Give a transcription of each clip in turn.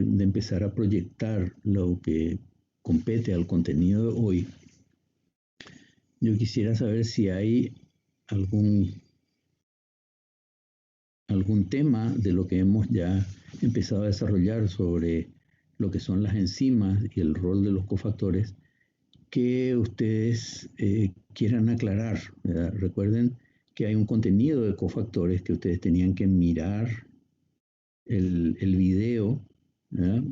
de empezar a proyectar lo que compete al contenido de hoy, yo quisiera saber si hay algún tema de lo que hemos ya empezado a desarrollar sobre lo que son las enzimas y el rol de los cofactores que ustedes quieran aclarar, ¿verdad? Recuerden que hay un contenido de cofactores que ustedes tenían que mirar el video, ¿verdad?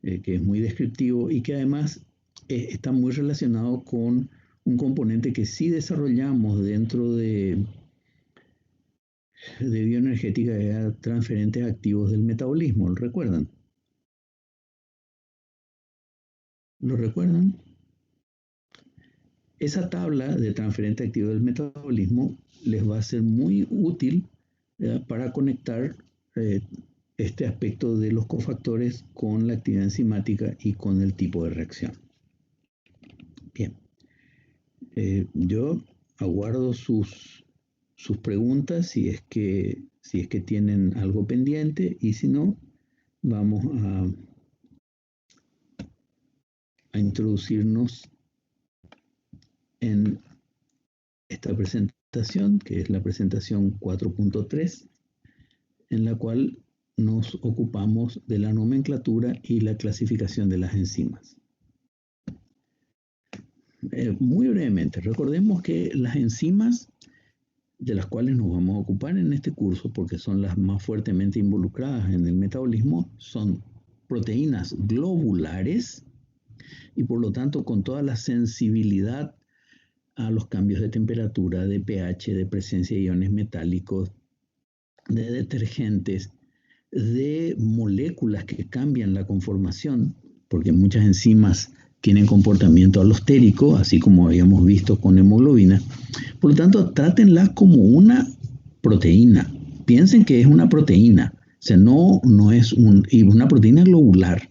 Que es muy descriptivo y que además está muy relacionado con un componente que sí desarrollamos dentro de bioenergética, de transferentes activos del metabolismo. ¿Lo recuerdan? ¿Lo recuerdan? Esa tabla de transferente activo del metabolismo les va a ser muy útil, ¿verdad?, para conectar este aspecto de los cofactores con la actividad enzimática y con el tipo de reacción. Bien, yo aguardo sus preguntas si es que tienen algo pendiente, y si no, vamos a introducirnos en esta presentación, que es la presentación 4.3, en la cual nos ocupamos de la nomenclatura y la clasificación de las enzimas. Muy brevemente, recordemos que las enzimas de las cuales nos vamos a ocupar en este curso, porque son las más fuertemente involucradas en el metabolismo, son proteínas globulares y por lo tanto con toda la sensibilidad a los cambios de temperatura, de pH, de presencia de iones metálicos, de detergentes, de moléculas que cambian la conformación, porque muchas enzimas tienen comportamiento alostérico, así como habíamos visto con hemoglobina. Por lo tanto, trátenla como una proteína. Piensen que es una proteína, o sea, no es una proteína globular.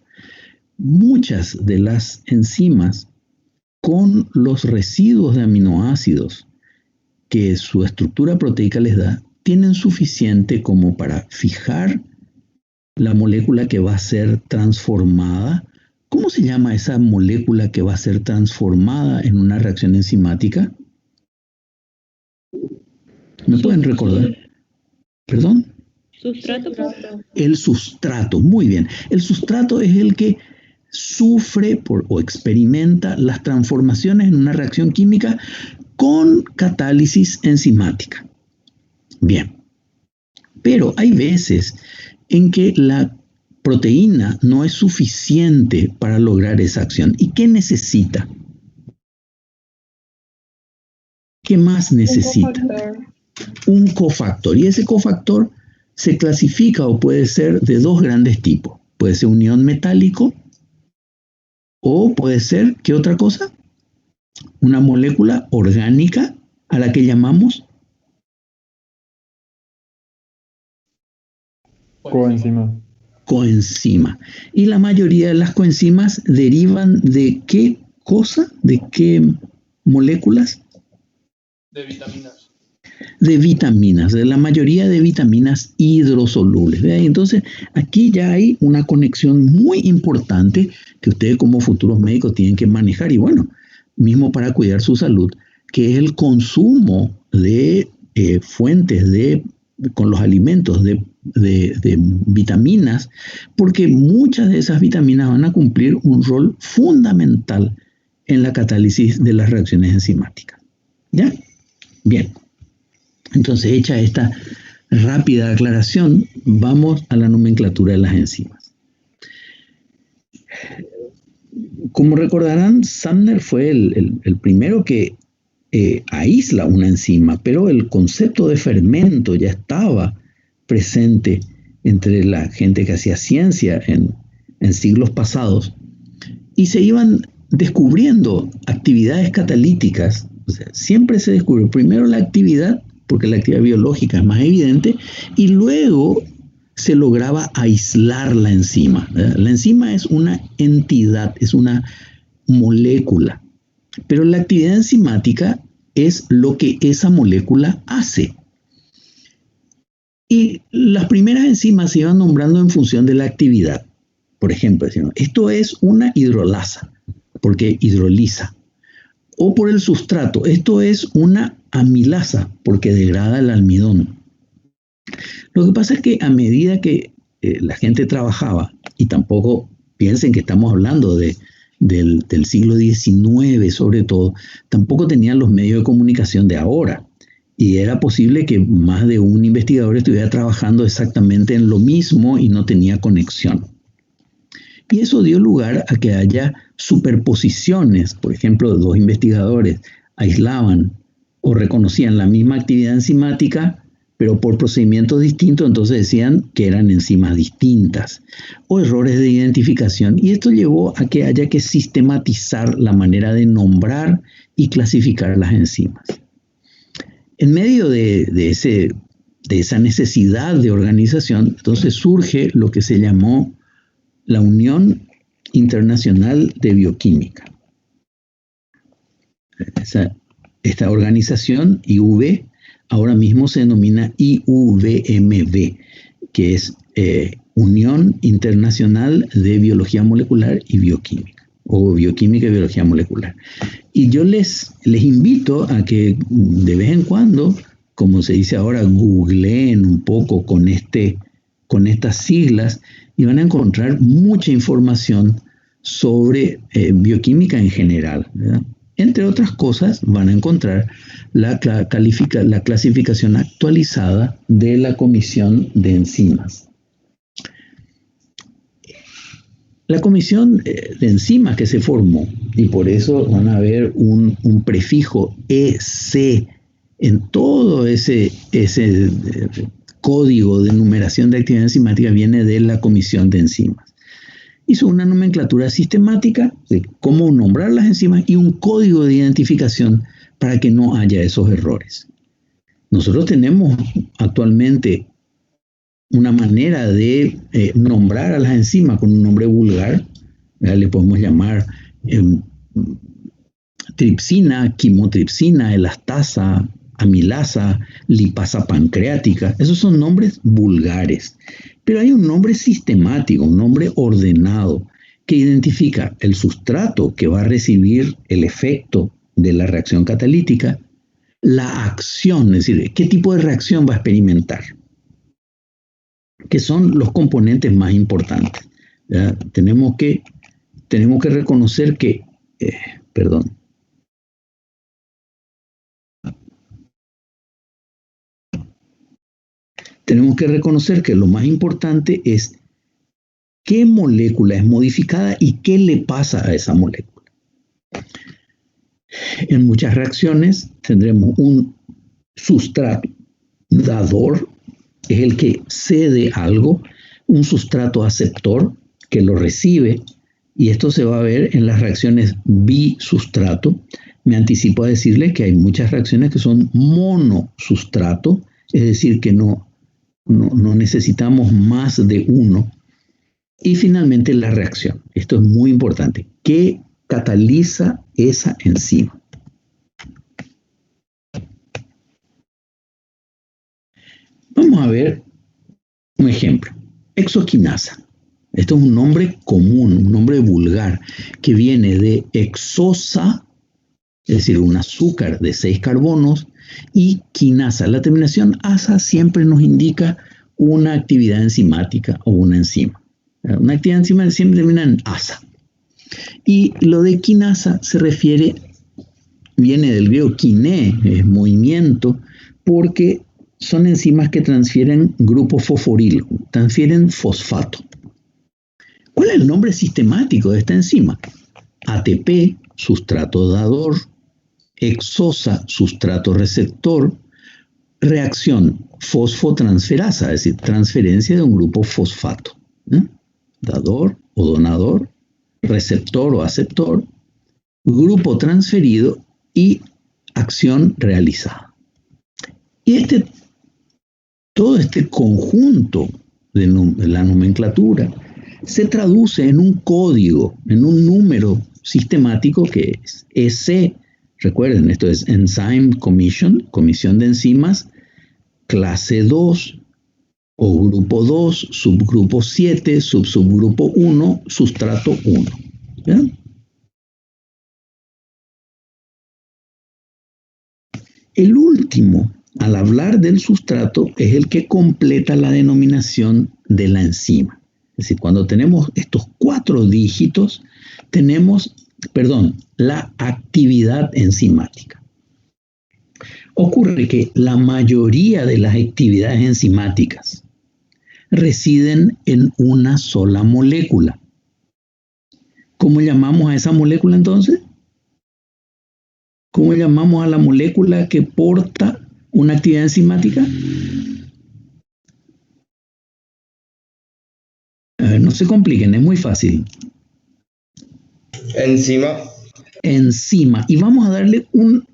Muchas de las enzimas, con los residuos de aminoácidos que su estructura proteica les da, tienen suficiente como para fijar la molécula que va a ser transformada. ¿Cómo se llama esa molécula que va a ser transformada en una reacción enzimática? ¿Me pueden recordar? ¿Perdón? Sustrato. El sustrato, muy bien. El sustrato es el que sufre o experimenta las transformaciones en una reacción química con catálisis enzimática. Bien. Pero hay veces en que la proteína no es suficiente para lograr esa acción. ¿Y qué necesita? ¿Qué más necesita? Un cofactor. Y ese cofactor se clasifica o puede ser de dos grandes tipos. Puede ser un ion metálico o puede ser, ¿qué otra cosa? Una molécula orgánica a la que llamamos coenzima. Coenzima. Y la mayoría de las coenzimas derivan de ¿qué cosa? ¿De qué moléculas? De vitaminas. De vitaminas, de la mayoría de vitaminas hidrosolubles. ¿Ve? Entonces, aquí ya hay una conexión muy importante que ustedes como futuros médicos tienen que manejar. Y bueno, mismo para cuidar su salud, que es el consumo de fuentes con los alimentos de vitaminas, porque muchas de esas vitaminas van a cumplir un rol fundamental en la catálisis de las reacciones enzimáticas. ¿Ya? Bien. Entonces, hecha esta rápida aclaración, vamos a la nomenclatura de las enzimas. Como recordarán, Sumner fue el primero que aísla una enzima, pero el concepto de fermento ya estaba presente entre la gente que hacía ciencia en siglos pasados, y se iban descubriendo actividades catalíticas. O sea, siempre se descubrió primero la actividad, porque la actividad biológica es más evidente, y luego se lograba aislar la enzima. La enzima es una entidad, es una molécula, pero la actividad enzimática es lo que esa molécula hace. Y las primeras enzimas se iban nombrando en función de la actividad. por ejemplo, decimos, esto es una hidrolasa, porque hidroliza. O por el sustrato, esto es una amilasa, porque degrada el almidón. Lo que pasa es que a medida que la gente trabajaba, y tampoco piensen que estamos hablando del siglo XIX sobre todo, tampoco tenían los medios de comunicación de ahora. Y era posible que más de un investigador estuviera trabajando exactamente en lo mismo y no tenía conexión. Y eso dio lugar a que haya superposiciones. Por ejemplo, dos investigadores aislaban o reconocían la misma actividad enzimática, pero por procedimientos distintos, entonces decían que eran enzimas distintas, o errores de identificación. Y esto llevó a que haya que sistematizar la manera de nombrar y clasificar las enzimas. En medio de esa necesidad de organización, entonces surge lo que se llamó la Unión Internacional de Bioquímica. Esta organización, IUB, ahora mismo se denomina IUVMB, que es Unión Internacional de Biología Molecular y Bioquímica, o Bioquímica y Biología Molecular. Y yo les invito a que de vez en cuando, como se dice ahora, googleen un poco con estas siglas y van a encontrar mucha información sobre bioquímica en general, ¿verdad? Entre otras cosas, van a encontrar la clasificación actualizada de la Comisión de Enzimas. La Comisión de Enzimas que se formó, y por eso van a ver un prefijo EC en todo ese código de numeración de actividad enzimática, viene de la Comisión de Enzimas. Hizo una nomenclatura sistemática de cómo nombrar las enzimas y un código de identificación para que no haya esos errores. Nosotros tenemos actualmente una manera de nombrar a las enzimas con un nombre vulgar. Le podemos llamar tripsina, quimotripsina, elastasa, amilasa, lipasa pancreática. Esos son nombres vulgares. Pero hay un nombre sistemático, un nombre ordenado, que identifica el sustrato que va a recibir el efecto de la reacción catalítica, la acción, es decir, qué tipo de reacción va a experimentar, que son los componentes más importantes. ¿Ya? Tenemos que reconocer que, tenemos que reconocer que lo más importante es qué molécula es modificada y qué le pasa a esa molécula. En muchas reacciones tendremos un sustrato dador, es el que cede algo, un sustrato aceptor que lo recibe, y esto se va a ver en las reacciones bisustrato. Me anticipo a decirles que hay muchas reacciones que son monosustrato, es decir, que no necesitamos más de uno. Y finalmente la reacción. Esto es muy importante. ¿Qué cataliza esa enzima? Vamos a ver un ejemplo. Exoquinasa. Esto es un nombre común, un nombre vulgar, que viene de exosa, es decir, un azúcar de 6 carbonos, y quinasa. La terminación asa siempre nos indica una actividad enzimática o una enzima. Una actividad enzimática siempre termina en asa. Y lo de quinasa viene del griego kiné, es movimiento, porque son enzimas que transfieren grupo fosforilo, transfieren fosfato. ¿Cuál es el nombre sistemático de esta enzima? ATP, sustrato dador, exosa, sustrato receptor, reacción fosfotransferasa, es decir, transferencia de un grupo fosfato. Dador o donador, receptor o aceptor, grupo transferido y acción realizada. Y todo este conjunto de la nomenclatura se traduce en un código, en un número sistemático que es EC. Recuerden, esto es Enzyme Commission, Comisión de Enzimas, clase 2, O grupo 2, subgrupo 7, subgrupo 1, sustrato 1. ¿Verdad? El último, al hablar del sustrato, es el que completa la denominación de la enzima. Es decir, cuando tenemos estos 4 dígitos, tenemos, la actividad enzimática. Ocurre que la mayoría de las actividades enzimáticas residen en una sola molécula. ¿Cómo llamamos a esa molécula entonces? ¿Cómo llamamos a la molécula que porta una actividad enzimática? A ver, no se compliquen, es muy fácil. Enzima. Enzima. Y vamos a darle un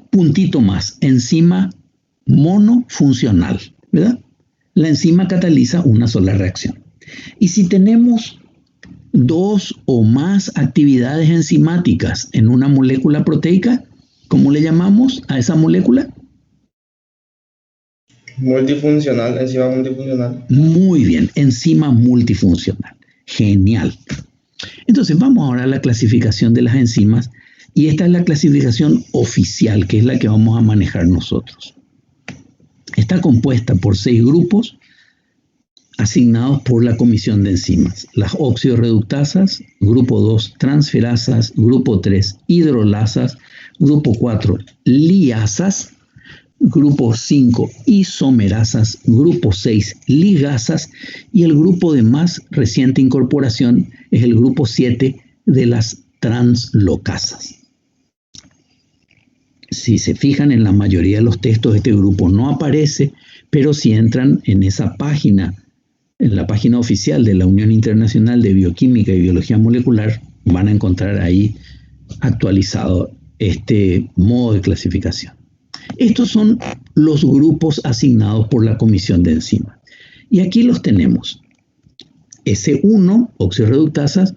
puntito más. Enzima monofuncional, ¿verdad? La enzima cataliza una sola reacción. Y si tenemos 2 o más actividades enzimáticas en una molécula proteica, ¿cómo le llamamos a esa molécula? Multifuncional, enzima multifuncional. Muy bien, enzima multifuncional. Genial. Entonces vamos ahora a la clasificación de las enzimas y esta es la clasificación oficial, que es la que vamos a manejar nosotros. Está compuesta por 6 grupos asignados por la Comisión de Enzimas. Las oxidorreductasas, grupo 2 transferasas, grupo 3 hidrolasas, grupo 4 liasas, grupo 5 isomerasas, grupo 6 ligasas y el grupo de más reciente incorporación es el grupo 7 de las translocasas. Si se fijan en la mayoría de los textos, este grupo no aparece, pero si entran en esa página, en la página oficial de la Unión Internacional de Bioquímica y Biología Molecular, van a encontrar ahí actualizado este modo de clasificación. Estos son los grupos asignados por la Comisión de Enzimas. Y aquí los tenemos. S1, oxidorreductasas,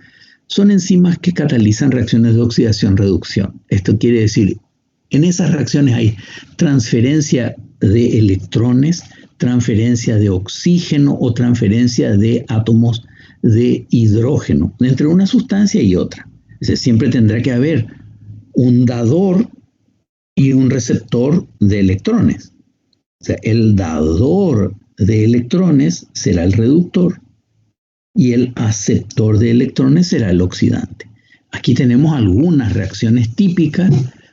son enzimas que catalizan reacciones de oxidación-reducción. Esto quiere decir, en esas reacciones hay transferencia de electrones, transferencia de oxígeno o transferencia de átomos de hidrógeno entre una sustancia y otra. Es decir, siempre tendrá que haber un dador y un receptor de electrones. O sea, el dador de electrones será el reductor y el aceptor de electrones será el oxidante. Aquí tenemos algunas reacciones típicas,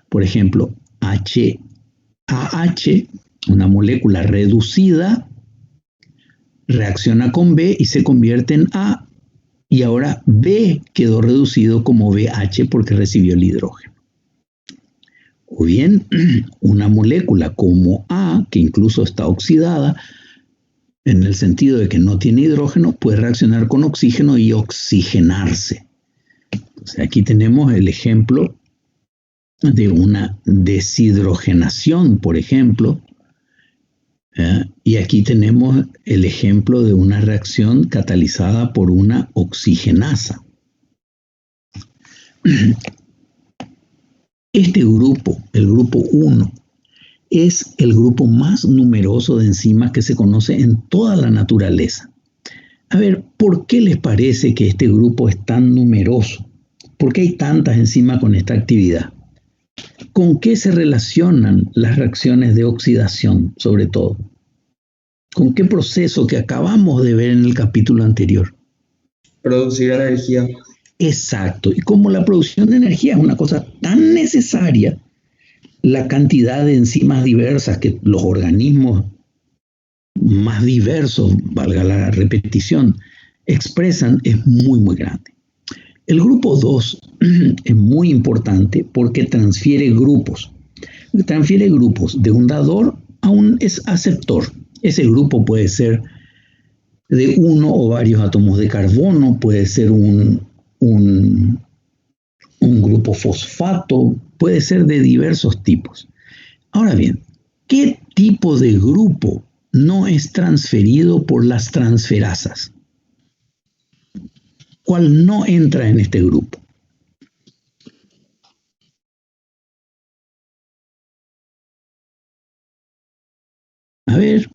por ejemplo, HAH, una molécula reducida, reacciona con B y se convierte en A, y ahora B quedó reducido como BH porque recibió el hidrógeno. O bien, una molécula como A, que incluso está oxidada, en el sentido de que no tiene hidrógeno, puede reaccionar con oxígeno y oxigenarse. Entonces, aquí tenemos el ejemplo de una deshidrogenación, por ejemplo, y aquí tenemos el ejemplo de una reacción catalizada por una oxigenasa. Este grupo, el grupo 1, es el grupo más numeroso de enzimas que se conoce en toda la naturaleza. A ver, ¿por qué les parece que este grupo es tan numeroso? ¿Por qué hay tantas enzimas con esta actividad? ¿Con qué se relacionan las reacciones de oxidación, sobre todo? ¿Con qué proceso que acabamos de ver en el capítulo anterior? Producir energía. Exacto. Y como la producción de energía es una cosa tan necesaria, la cantidad de enzimas diversas que los organismos más diversos, valga la repetición, expresan es muy, muy grande. El grupo 2 es muy importante porque transfiere grupos. Transfiere grupos de un dador a un aceptor. Ese grupo puede ser de uno o varios átomos de carbono, puede ser un grupo fosfato, puede ser de diversos tipos. Ahora bien, ¿qué tipo de grupo no es transferido por las transferasas? ¿Cuál no entra en este grupo? A ver,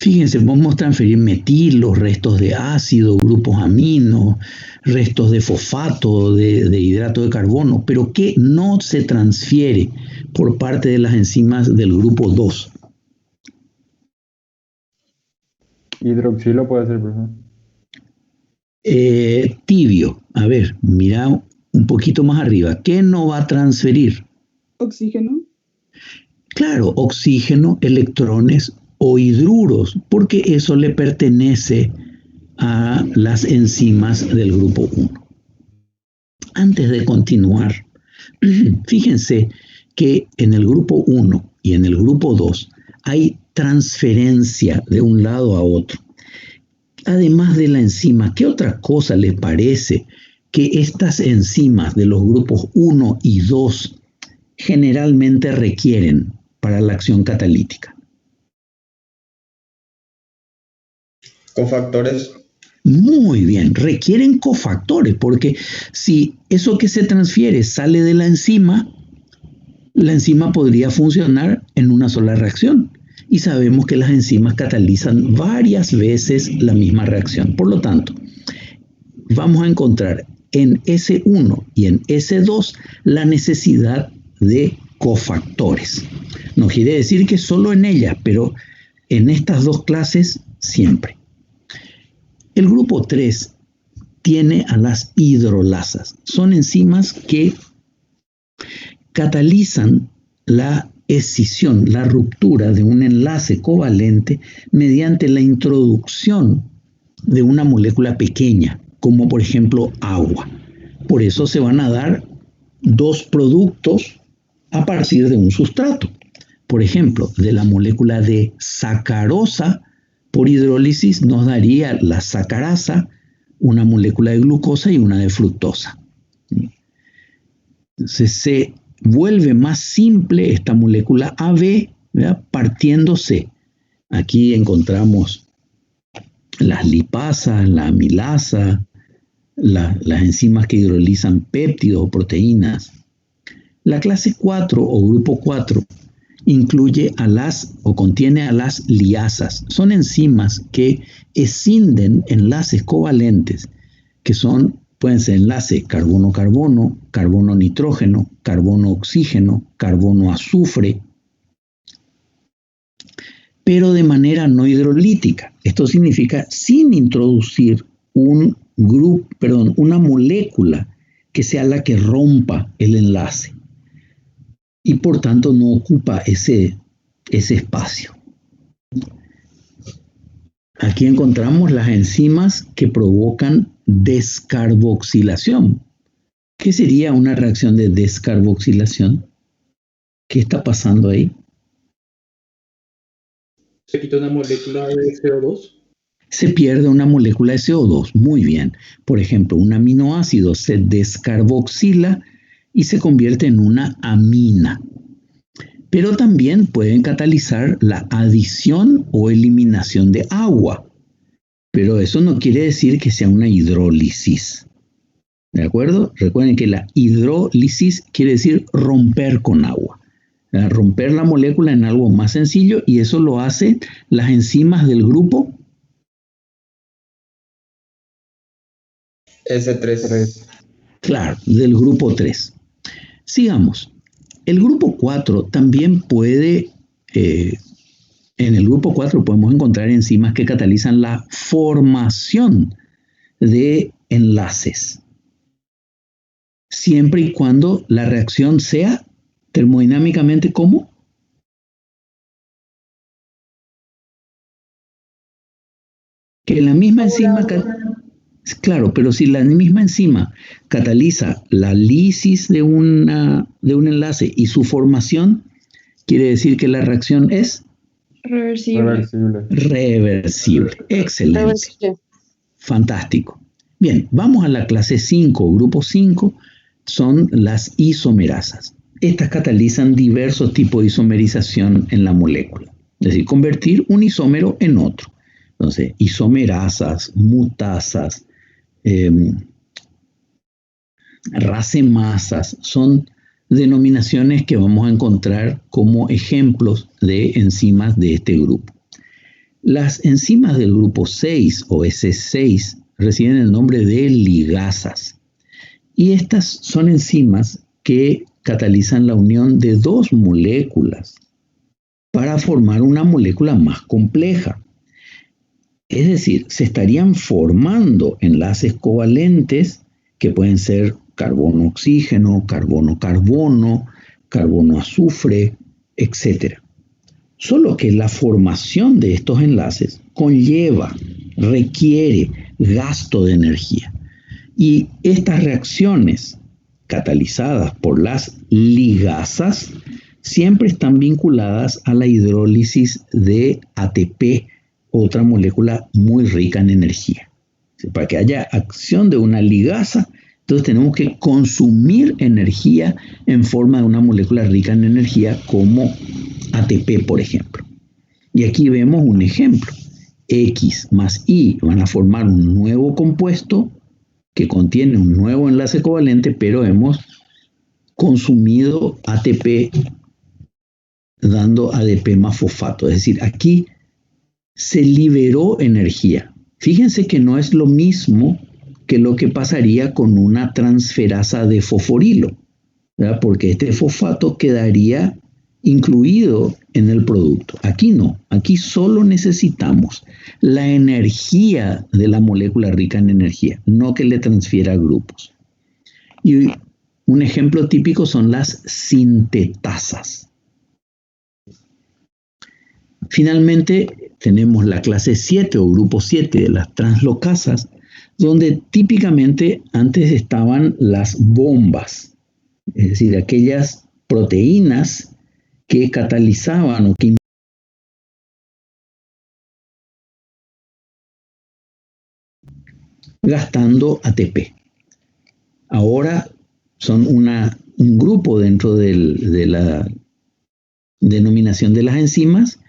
Fíjense, podemos transferir metilos, restos de ácido, grupos aminos, restos de fosfato, de hidrato de carbono, pero ¿qué no se transfiere por parte de las enzimas del grupo 2? Hidroxilo puede ser, profesor. Tibio. A ver, mira un poquito más arriba. ¿Qué no va a transferir? Oxígeno. Claro, oxígeno, electrones o hidruros, porque eso le pertenece a las enzimas del grupo 1. Antes de continuar, fíjense que en el grupo 1 y en el grupo 2 hay transferencia de un lado a otro. Además de la enzima, ¿qué otra cosa les parece que estas enzimas de los grupos 1 y 2 generalmente requieren para la acción catalítica? Cofactores. Muy bien, requieren cofactores, porque si eso que se transfiere sale de la enzima podría funcionar en una sola reacción. Y sabemos que las enzimas catalizan varias veces la misma reacción. Por lo tanto, vamos a encontrar en S1 y en S2 la necesidad de cofactores. No quiere decir que solo en ellas, pero en estas dos clases siempre. El grupo 3 tiene a las hidrolasas. Son enzimas que catalizan la escisión, la ruptura de un enlace covalente mediante la introducción de una molécula pequeña, como por ejemplo agua. Por eso se van a dar dos productos a partir de un sustrato. Por ejemplo, de la molécula de sacarosa, por hidrólisis nos daría la sacarasa, una molécula de glucosa y una de fructosa. Entonces se vuelve más simple esta molécula AB, ¿verdad? Partiéndose. Aquí encontramos las lipasas, la amilasa, las enzimas que hidrolizan péptidos o proteínas. La clase 4 o grupo 4 incluye contiene a las liasas. Son enzimas que escinden enlaces covalentes, que pueden ser enlaces carbono-carbono, carbono-nitrógeno, carbono-oxígeno, carbono-azufre, pero de manera no hidrolítica. Esto significa sin introducir una molécula que sea la que rompa el enlace. Y por tanto no ocupa ese espacio. Aquí encontramos las enzimas que provocan descarboxilación. ¿Qué sería una reacción de descarboxilación? ¿Qué está pasando ahí? ¿Se quita una molécula de CO2? Se pierde una molécula de CO2. Muy bien. Por ejemplo, un aminoácido se descarboxila y se convierte en una amina. Pero también pueden catalizar la adición o eliminación de agua. Pero eso no quiere decir que sea una hidrólisis. ¿De acuerdo? Recuerden que la hidrólisis quiere decir romper con agua. Romper la molécula en algo más sencillo, y eso lo hacen las enzimas del grupo S3. Claro, del grupo 3. Sigamos. El grupo 4 también puede, en el grupo 4 podemos encontrar enzimas que catalizan la formación de enlaces, siempre y cuando la reacción sea termodinámicamente ¿cómo? Que la misma enzima... Claro, pero si la misma enzima cataliza la lisis de un enlace y su formación, quiere decir que la reacción es reversible. Excelente. Reversible. Fantástico. Bien, vamos a la clase 5, grupo 5, son las isomerasas. Estas catalizan diversos tipos de isomerización en la molécula, es decir, convertir un isómero en otro. Entonces, isomerasas, mutasas, racemasas son denominaciones que vamos a encontrar como ejemplos de enzimas de este grupo. Las enzimas del grupo 6 o S6 reciben el nombre de ligasas. Y estas son enzimas que catalizan la unión de dos moléculas para formar una molécula más compleja. Es decir, se estarían formando enlaces covalentes que pueden ser carbono-oxígeno, carbono-carbono, carbono-azufre, etc. Solo que la formación de estos enlaces requiere gasto de energía. Y estas reacciones catalizadas por las ligasas siempre están vinculadas a la hidrólisis de ATP, otra molécula muy rica en energía. Para que haya acción de una ligasa, entonces tenemos que consumir energía en forma de una molécula rica en energía como ATP, por ejemplo. Y aquí vemos un ejemplo. X más Y van a formar un nuevo compuesto que contiene un nuevo enlace covalente, pero hemos consumido ATP dando ADP más fosfato. Es decir, aquí se liberó energía. Fíjense que no es lo mismo que lo que pasaría con una transferasa de fosforilo, ¿verdad? Porque este fosfato quedaría incluido en el producto. Aquí no, aquí solo necesitamos la energía de la molécula rica en energía, no que le transfiera grupos. Y un ejemplo típico son las sintetasas. Finalmente, tenemos la clase 7 o grupo 7 de las translocasas, donde típicamente antes estaban las bombas, es decir, aquellas proteínas que catalizaban o que gastando ATP. Ahora son un grupo dentro de la denominación de las enzimas,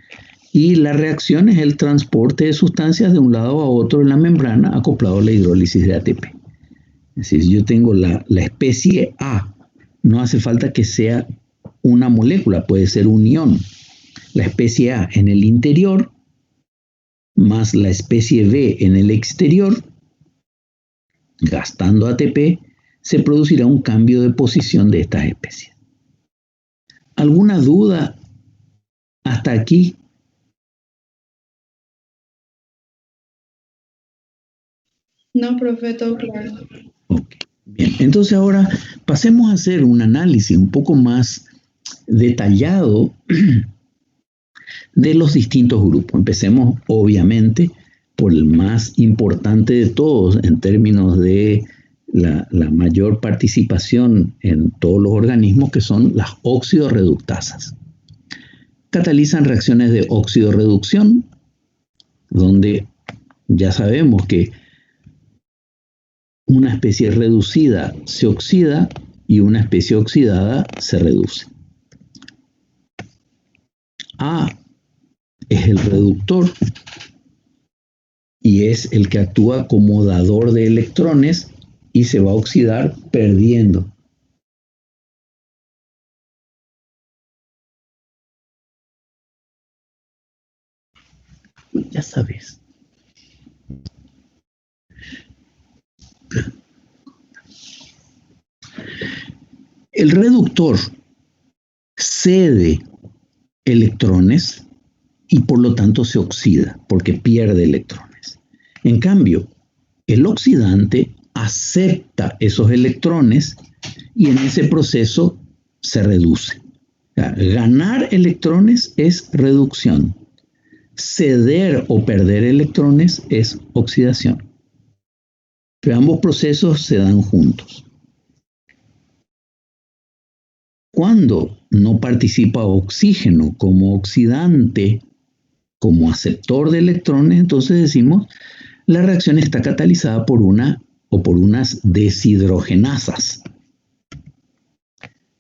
y la reacción es el transporte de sustancias de un lado a otro en la membrana acoplado a la hidrólisis de ATP. Es decir, si yo tengo la especie A, no hace falta que sea una molécula, puede ser un ion. La especie A en el interior más la especie B en el exterior, gastando ATP, se producirá un cambio de posición de estas especies. ¿Alguna duda hasta aquí? No, profe, todo claro. Ok, bien. Entonces ahora pasemos a hacer un análisis un poco más detallado de los distintos grupos. Empecemos obviamente por el más importante de todos en términos de la mayor participación en todos los organismos, que son las oxidorreductasas. Catalizan reacciones de oxidorreducción, donde ya sabemos que una especie reducida se oxida y una especie oxidada se reduce. A es el reductor y es el que actúa como dador de electrones y se va a oxidar perdiendo. Ya sabes. El reductor cede electrones y por lo tanto se oxida porque pierde electrones. En cambio, el oxidante acepta esos electrones y en ese proceso se reduce. O sea, ganar electrones es reducción. Ceder o perder electrones es oxidación. Pero ambos procesos se dan juntos. Cuando no participa oxígeno como oxidante, como aceptor de electrones, entonces decimos la reacción está catalizada por una o por unas deshidrogenasas.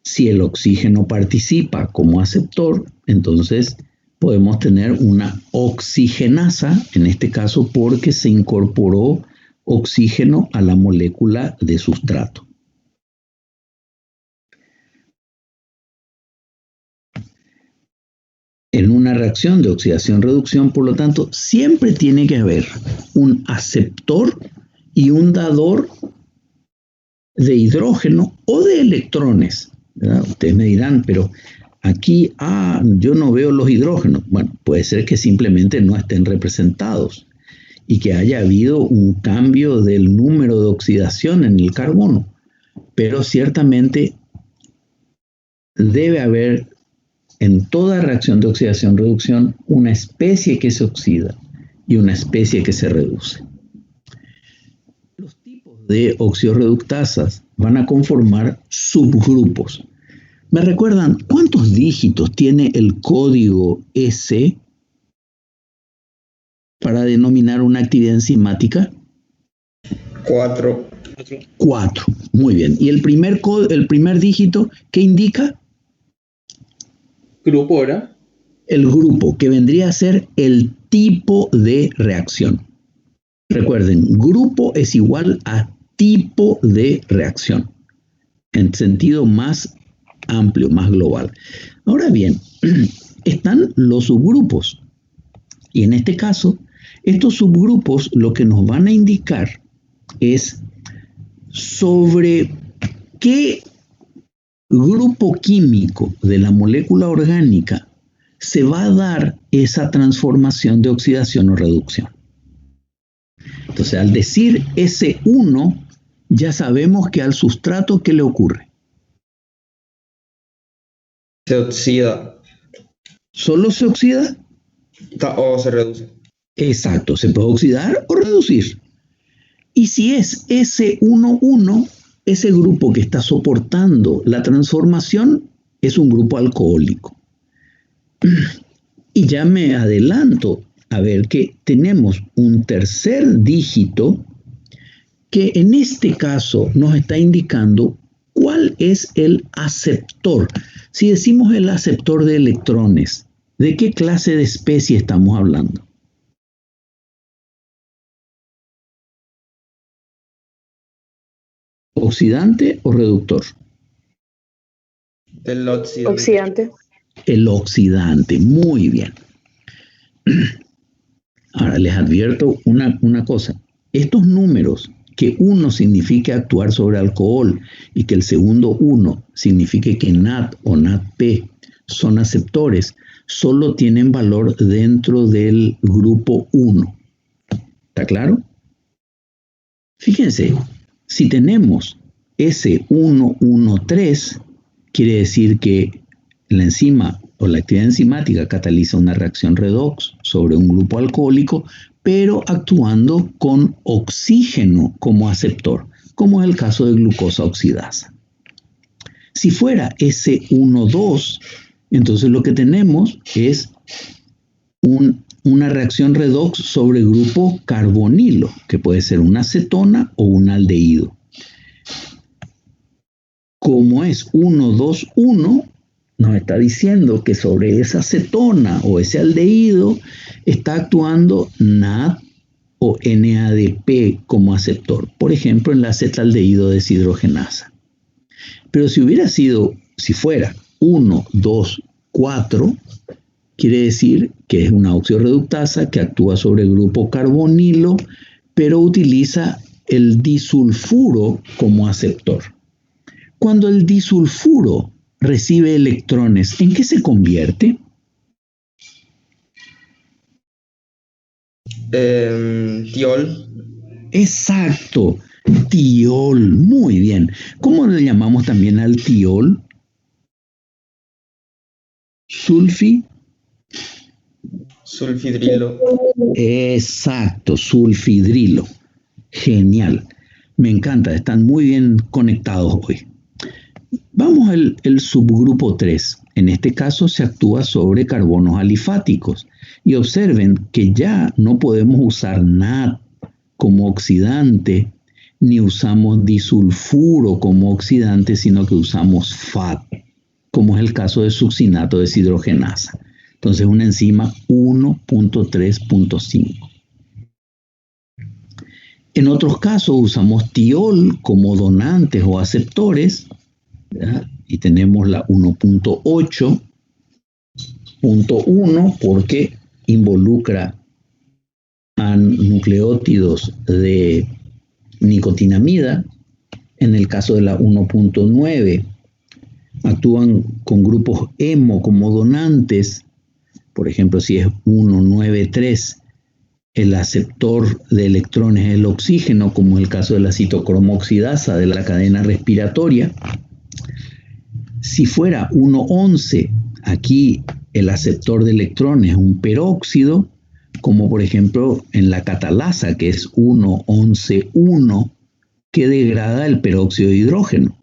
Si el oxígeno participa como aceptor, entonces podemos tener una oxigenasa, en este caso porque se incorporó oxígeno a la molécula de sustrato. En una reacción de oxidación-reducción, por lo tanto, siempre tiene que haber un aceptor y un dador de hidrógeno o de electrones, ¿verdad? Ustedes me dirán, pero aquí, yo no veo los hidrógenos. Bueno, puede ser que simplemente no estén representados y que haya habido un cambio del número de oxidación en el carbono, pero ciertamente debe haber en toda reacción de oxidación-reducción una especie que se oxida y una especie que se reduce. Los tipos de oxidorreductasas van a conformar subgrupos. ¿Me recuerdan cuántos dígitos tiene el código S para denominar una actividad enzimática? 4. 4. Muy bien. ¿Y el primer dígito qué indica? Grupo era. El grupo, que vendría a ser el tipo de reacción. Recuerden, grupo es igual a tipo de reacción, en sentido más amplio, más global. Ahora bien, están los subgrupos. Y en este caso, estos subgrupos lo que nos van a indicar es sobre qué grupo químico de la molécula orgánica se va a dar esa transformación de oxidación o reducción. Entonces, al decir S1, ya sabemos que al sustrato, ¿qué le ocurre? Se oxida ¿Solo se oxida? o se reduce. Exacto, se puede oxidar o reducir. Y si es S11, ese grupo que está soportando la transformación es un grupo alcohólico. Y ya me adelanto a ver que tenemos un tercer dígito que en este caso nos está indicando cuál es el aceptor. Si decimos el aceptor de electrones, ¿de qué clase de especie estamos hablando? ¿Oxidante o reductor? Del oxidante. Oxidante. El oxidante, muy bien. Ahora les advierto una cosa. Estos números, que uno signifique actuar sobre alcohol y que el segundo 1 signifique que NAD o NADP son aceptores, solo tienen valor dentro del grupo 1. ¿Está claro? Fíjense, si tenemos S113, quiere decir que la enzima o la actividad enzimática cataliza una reacción redox sobre un grupo alcohólico, pero actuando con oxígeno como aceptor, como es el caso de glucosa oxidasa. Si fuera S12, entonces lo que tenemos es una reacción redox sobre grupo carbonilo, que puede ser una acetona o un aldehído. Como es 1,2,1, nos está diciendo que sobre esa acetona o ese aldehído está actuando NAD o NADP como aceptor, por ejemplo en la acetaldehído deshidrogenasa. Pero si fuera 1, 2, 4, quiere decir que es una oxidorreductasa que actúa sobre el grupo carbonilo, pero utiliza el disulfuro como aceptor. Cuando el disulfuro recibe electrones, ¿en qué se convierte? Tiol. Exacto, tiol, muy bien. ¿Cómo le llamamos también al tiol? Sulfidrilo. Exacto, sulfidrilo. Genial. Me encanta, están muy bien conectados hoy. Vamos al subgrupo 3. En este caso se actúa sobre carbonos alifáticos. Y observen que ya no podemos usar NAD como oxidante, ni usamos disulfuro como oxidante, sino que usamos FAD, como es el caso de succinato deshidrogenasa. Entonces una enzima 1.3.5. En otros casos usamos tiol como donantes o aceptores, ¿verdad? Y tenemos la 1.8 2.1 porque involucra a nucleótidos de nicotinamida. En el caso de la 1.9 actúan con grupos hemo como donantes. Por ejemplo, si es 193, el aceptor de electrones es el oxígeno, como en el caso de la citocromoxidasa de la cadena respiratoria. Si fuera 111, aquí el aceptor de electrones es un peróxido, como por ejemplo en la catalasa, que es 111,1, que degrada el peróxido de hidrógeno.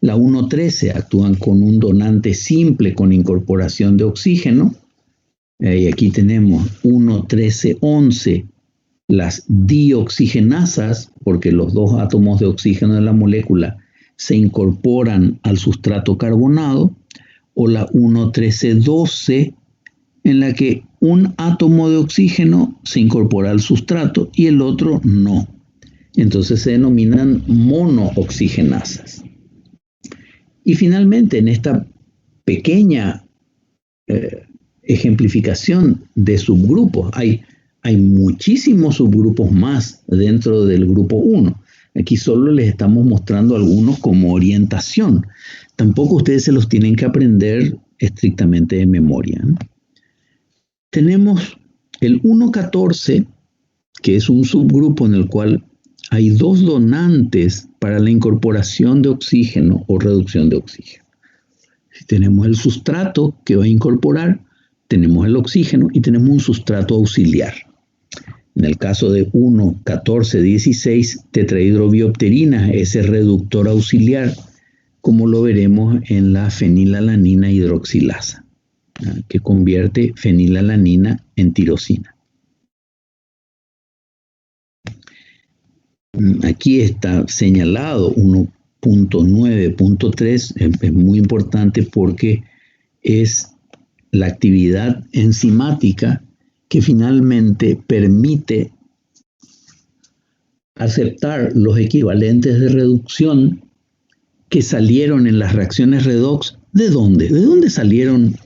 La 113 actúan con un donante simple con incorporación de oxígeno. Y aquí tenemos 113,11, las dioxigenasas, porque los dos átomos de oxígeno de la molécula se incorporan al sustrato carbonado, o la 113,12, en la que un átomo de oxígeno se incorpora al sustrato y el otro no. Entonces se denominan monooxigenasas. Y finalmente, en esta pequeña ejemplificación de subgrupos, hay muchísimos subgrupos más dentro del grupo 1. Aquí solo les estamos mostrando algunos como orientación. Tampoco ustedes se los tienen que aprender estrictamente de memoria, ¿no? Tenemos el 114, que es un subgrupo en el cual hay dos donantes para la incorporación de oxígeno o reducción de oxígeno. Si tenemos el sustrato que va a incorporar, tenemos el oxígeno y tenemos un sustrato auxiliar. En el caso de 1,14,16, tetrahidrobiopterina es el reductor auxiliar, como lo veremos en la fenilalanina hidroxilasa, que convierte fenilalanina en tirosina. Aquí está señalado 1.9.3, es muy importante porque es la actividad enzimática que finalmente permite aceptar los equivalentes de reducción que salieron en las reacciones redox. ¿De dónde? ¿De dónde salieron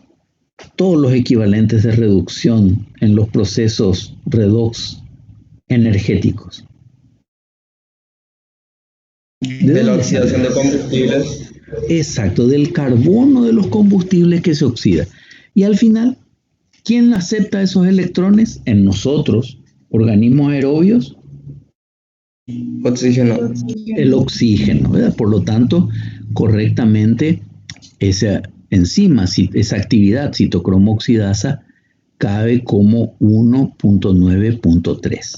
todos los equivalentes de reducción en los procesos redox energéticos? De la oxidación de combustibles. Exacto, del carbono de los combustibles que se oxida. Y al final, ¿quién acepta esos electrones? En nosotros, organismos aerobios, Oxígeno. el oxígeno, ¿verdad? Por lo tanto, correctamente, esa enzima, esa actividad citocromoxidasa cabe como 1.9.3.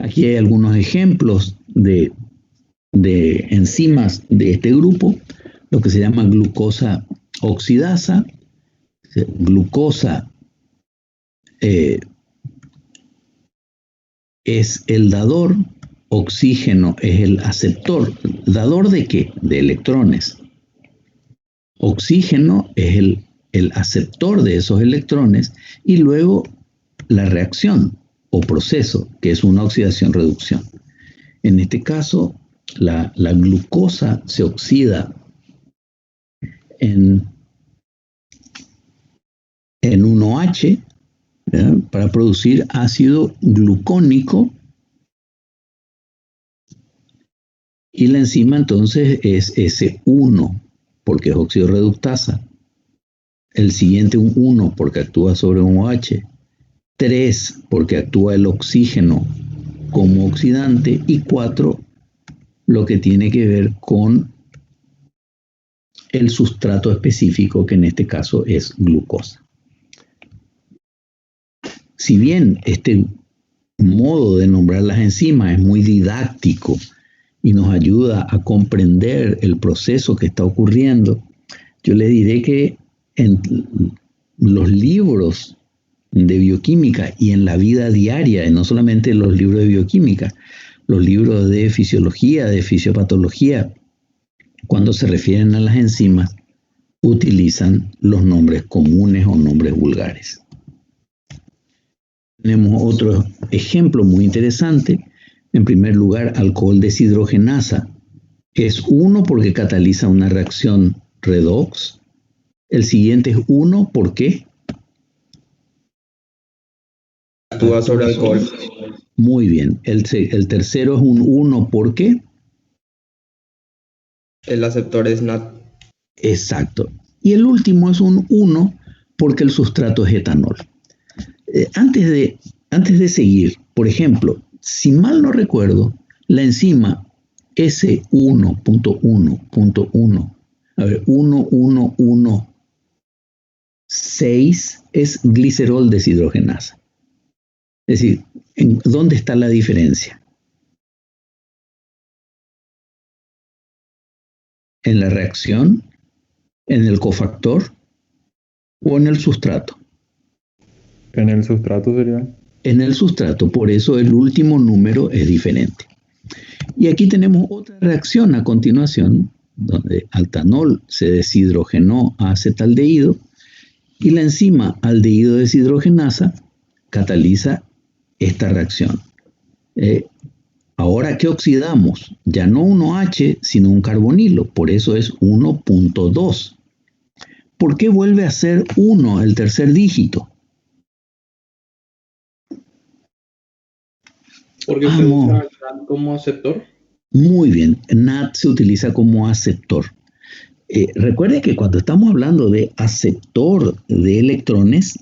Aquí hay algunos ejemplos de enzimas de este grupo, lo que se llama glucosa oxidasa. Glucosa es el dador, oxígeno es el aceptor. ¿Dador de qué? De electrones. Oxígeno es el aceptor de esos electrones y luego la reacción o proceso, que es una oxidación-reducción. En este caso, la glucosa se oxida en 1H, ¿verdad?, para producir ácido glucónico, y la enzima entonces es S1 porque es óxido reductasa, el siguiente un 1 porque actúa sobre un OH, 3 porque actúa el oxígeno como oxidante y 4 lo que tiene que ver con el sustrato específico, que en este caso es glucosa. Si bien este modo de nombrar las enzimas es muy didáctico y nos ayuda a comprender el proceso que está ocurriendo, yo le diré que en los libros de bioquímica y en la vida diaria, y no solamente los libros de bioquímica, los libros de fisiología, de fisiopatología, cuando se refieren a las enzimas, utilizan los nombres comunes o nombres vulgares. Tenemos otro ejemplo muy interesante. En primer lugar, alcohol deshidrogenasa. Es 1 porque cataliza una reacción redox. El siguiente es 1, ¿por qué? Actúa sobre alcohol. Muy bien. El tercero es un 1, ¿por qué? El aceptor es NAT. Exacto. Y el último es un 1 porque el sustrato es etanol. Antes de seguir, por ejemplo, si mal no recuerdo, la enzima S1.1.1, a ver, 1116 es glicerol deshidrogenasa. Es decir, ¿dónde está la diferencia? ¿En la reacción, en el cofactor o en el sustrato? En el sustrato sería. En el sustrato, por eso el último número es diferente. Y aquí tenemos otra reacción a continuación, donde altanol se deshidrogenó a acetaldehído y la enzima aldehído deshidrogenasa cataliza esta reacción. Ahora, ¿qué oxidamos? Ya no 1H, sino un carbonilo, por eso es 1.2. ¿Por qué vuelve a ser 1 el tercer dígito? Porque se usa como aceptor. Muy bien, NAT se utiliza como aceptor. Recuerde que cuando estamos hablando de aceptor de electrones,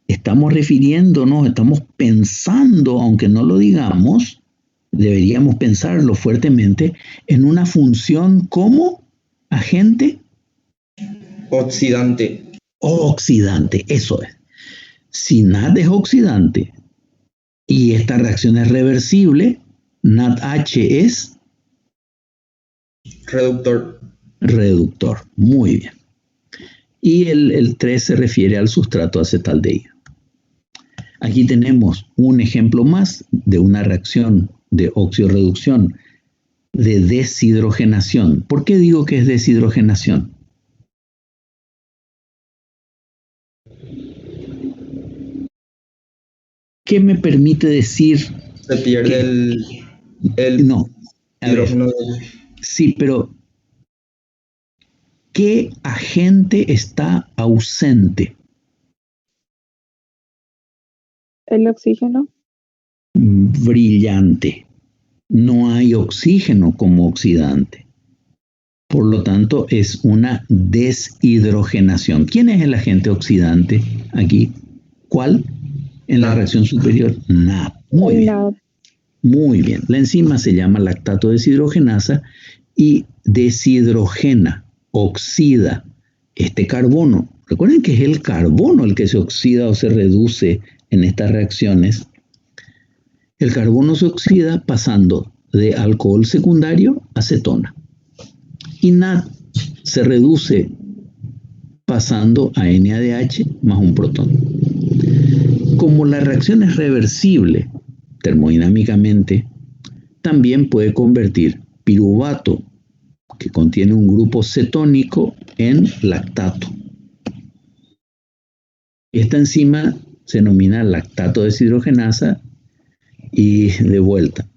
estamos refiriéndonos, estamos pensando, aunque no lo digamos, deberíamos pensarlo fuertemente, en una función como agente Oxidante. oxidante, eso es. Si NAT es oxidante y esta reacción es reversible, NADH es Reductor. reductor. Muy bien. Y el 3 se refiere al sustrato acetaldehído. Aquí tenemos un ejemplo más de una reacción de oxidorreducción de deshidrogenación. ¿Por qué digo que es deshidrogenación? ¿Qué me permite decir? Se pierde el no, hidrógeno. Sí, pero ¿qué agente está ausente? El oxígeno. Brillante. No hay oxígeno como oxidante. Por lo tanto, es una deshidrogenación. ¿Quién es el agente oxidante aquí? ¿Cuál? En la reacción superior, NAD. Muy bien. Muy bien. La enzima se llama lactato deshidrogenasa y deshidrogena, oxida este carbono. Recuerden que es el carbono el que se oxida o se reduce en estas reacciones. El carbono se oxida pasando de alcohol secundario a cetona. Y NAD se reduce pasando a NADH más un protón. Como la reacción es reversible termodinámicamente, también puede convertir piruvato, que contiene un grupo cetónico, en lactato. Esta enzima se denomina lactato deshidrogenasa y de vuelta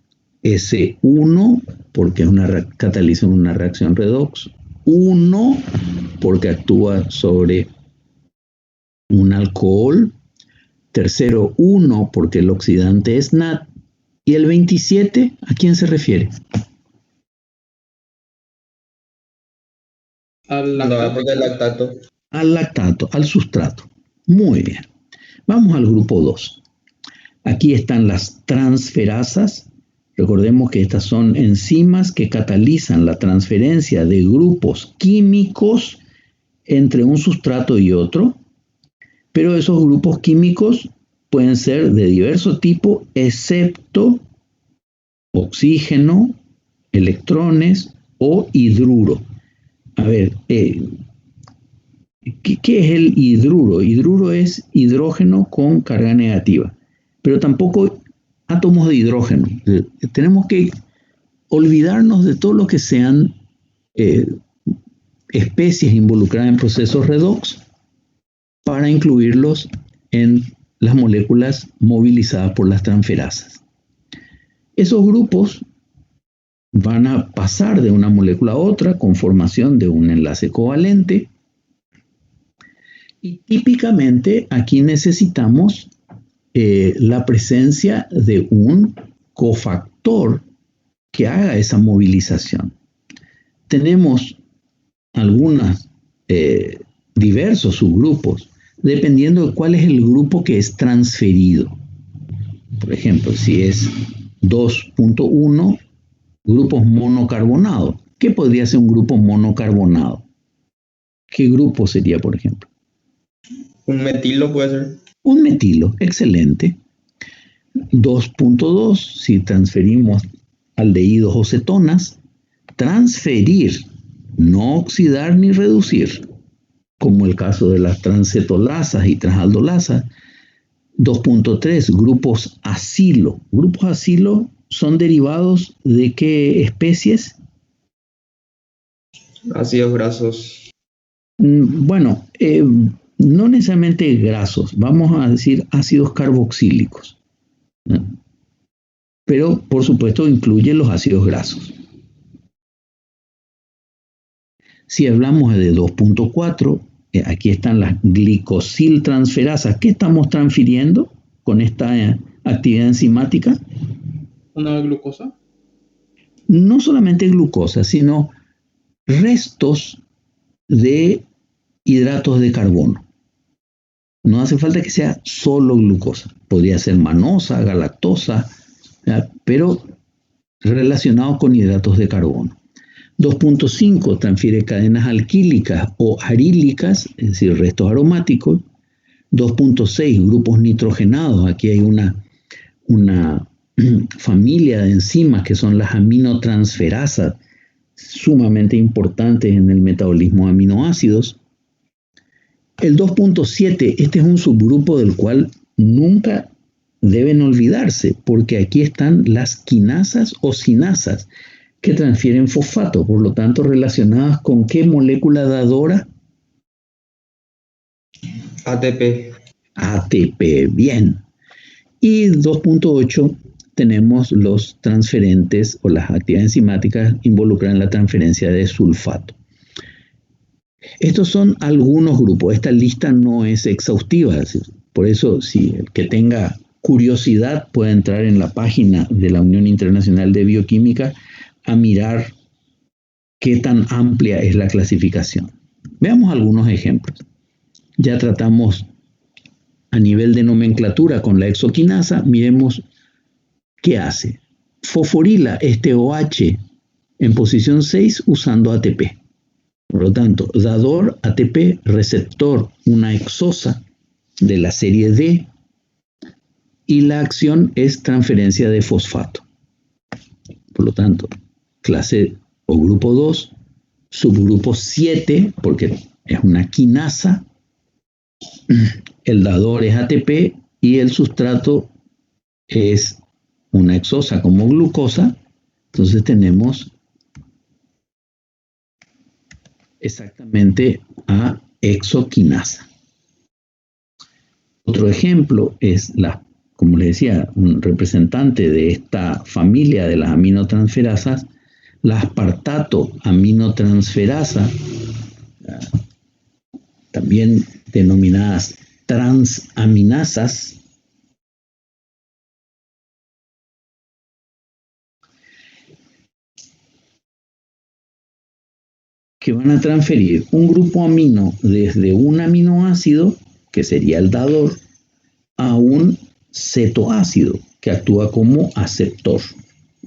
S1 porque es cataliza una reacción redox, 1 porque actúa sobre un alcohol, tercero 1 porque el oxidante es NAD, y el 27, ¿a quién se refiere? Al lactato. Al lactato, al sustrato. Muy bien. Vamos al grupo 2. Aquí están las transferasas. Recordemos que estas son enzimas que catalizan la transferencia de grupos químicos entre un sustrato y otro, pero esos grupos químicos pueden ser de diverso tipo, excepto oxígeno, electrones o hidruro. A ver, ¿qué es el hidruro? Hidruro es hidrógeno con carga negativa, pero tampoco átomos de hidrógeno. Tenemos que olvidarnos de todo lo que sean especies involucradas en procesos redox para incluirlos en las moléculas movilizadas por las transferasas. Esos grupos van a pasar de una molécula a otra con formación de un enlace covalente Y típicamente aquí necesitamos la presencia de un cofactor que haga esa movilización. Tenemos algunos diversos subgrupos, dependiendo de cuál es el grupo que es transferido. Por ejemplo, si es 2.1, grupos monocarbonados. ¿Qué podría ser un grupo monocarbonado? ¿Qué grupo sería, por ejemplo? Un metilo puede ser. Un metilo, excelente. 2.2, si transferimos aldehídos o cetonas, transferir, no oxidar ni reducir, como el caso de las transcetolasas y transaldolasas. 2.3, grupos acilo. Grupos acilo son derivados de qué especies? Ácidos grasos. Bueno, no necesariamente grasos, vamos a decir ácidos carboxílicos, ¿no? Pero por supuesto incluye los ácidos grasos. Si hablamos de 2.4, aquí están las glicosiltransferasas. ¿Qué estamos transfiriendo con esta actividad enzimática? ¿Una glucosa? No solamente glucosa, sino restos de hidratos de carbono. No hace falta que sea solo glucosa. Podría ser manosa, galactosa, ¿ya? Pero relacionado con hidratos de carbono. 2.5 transfiere cadenas alquílicas o arílicas, es decir, restos aromáticos. 2.6 grupos nitrogenados. Aquí hay una familia de enzimas que son las aminotransferasas, sumamente importantes en el metabolismo de aminoácidos. El 2.7, este es un subgrupo del cual nunca deben olvidarse, porque aquí están las quinasas o sinasas que transfieren fosfato, por lo tanto relacionadas con ¿qué molécula dadora? ATP. ATP, bien. Y 2.8 tenemos los transferentes o las actividades enzimáticas involucradas en la transferencia de sulfato. Estos son algunos grupos. Esta lista no es exhaustiva. Por eso, si el que tenga curiosidad puede entrar en la página de la Unión Internacional de Bioquímica a mirar qué tan amplia es la clasificación. Veamos algunos ejemplos. Ya tratamos a nivel de nomenclatura con la exoquinasa. Miremos qué hace. Fosforila este OH en posición 6 usando ATP. Por lo tanto, dador ATP, receptor una exosa de la serie D y la acción es transferencia de fosfato. Por lo tanto, clase o grupo 2, subgrupo 7, porque es una quinasa, el dador es ATP y el sustrato es una exosa como glucosa. Entonces tenemos exactamente a exoquinasa. Otro ejemplo es como les decía, un representante de esta familia de las aminotransferasas, la aspartato aminotransferasa, también denominadas transaminasas, que van a transferir un grupo amino desde un aminoácido, que sería el dador, a un cetoácido, que actúa como aceptor.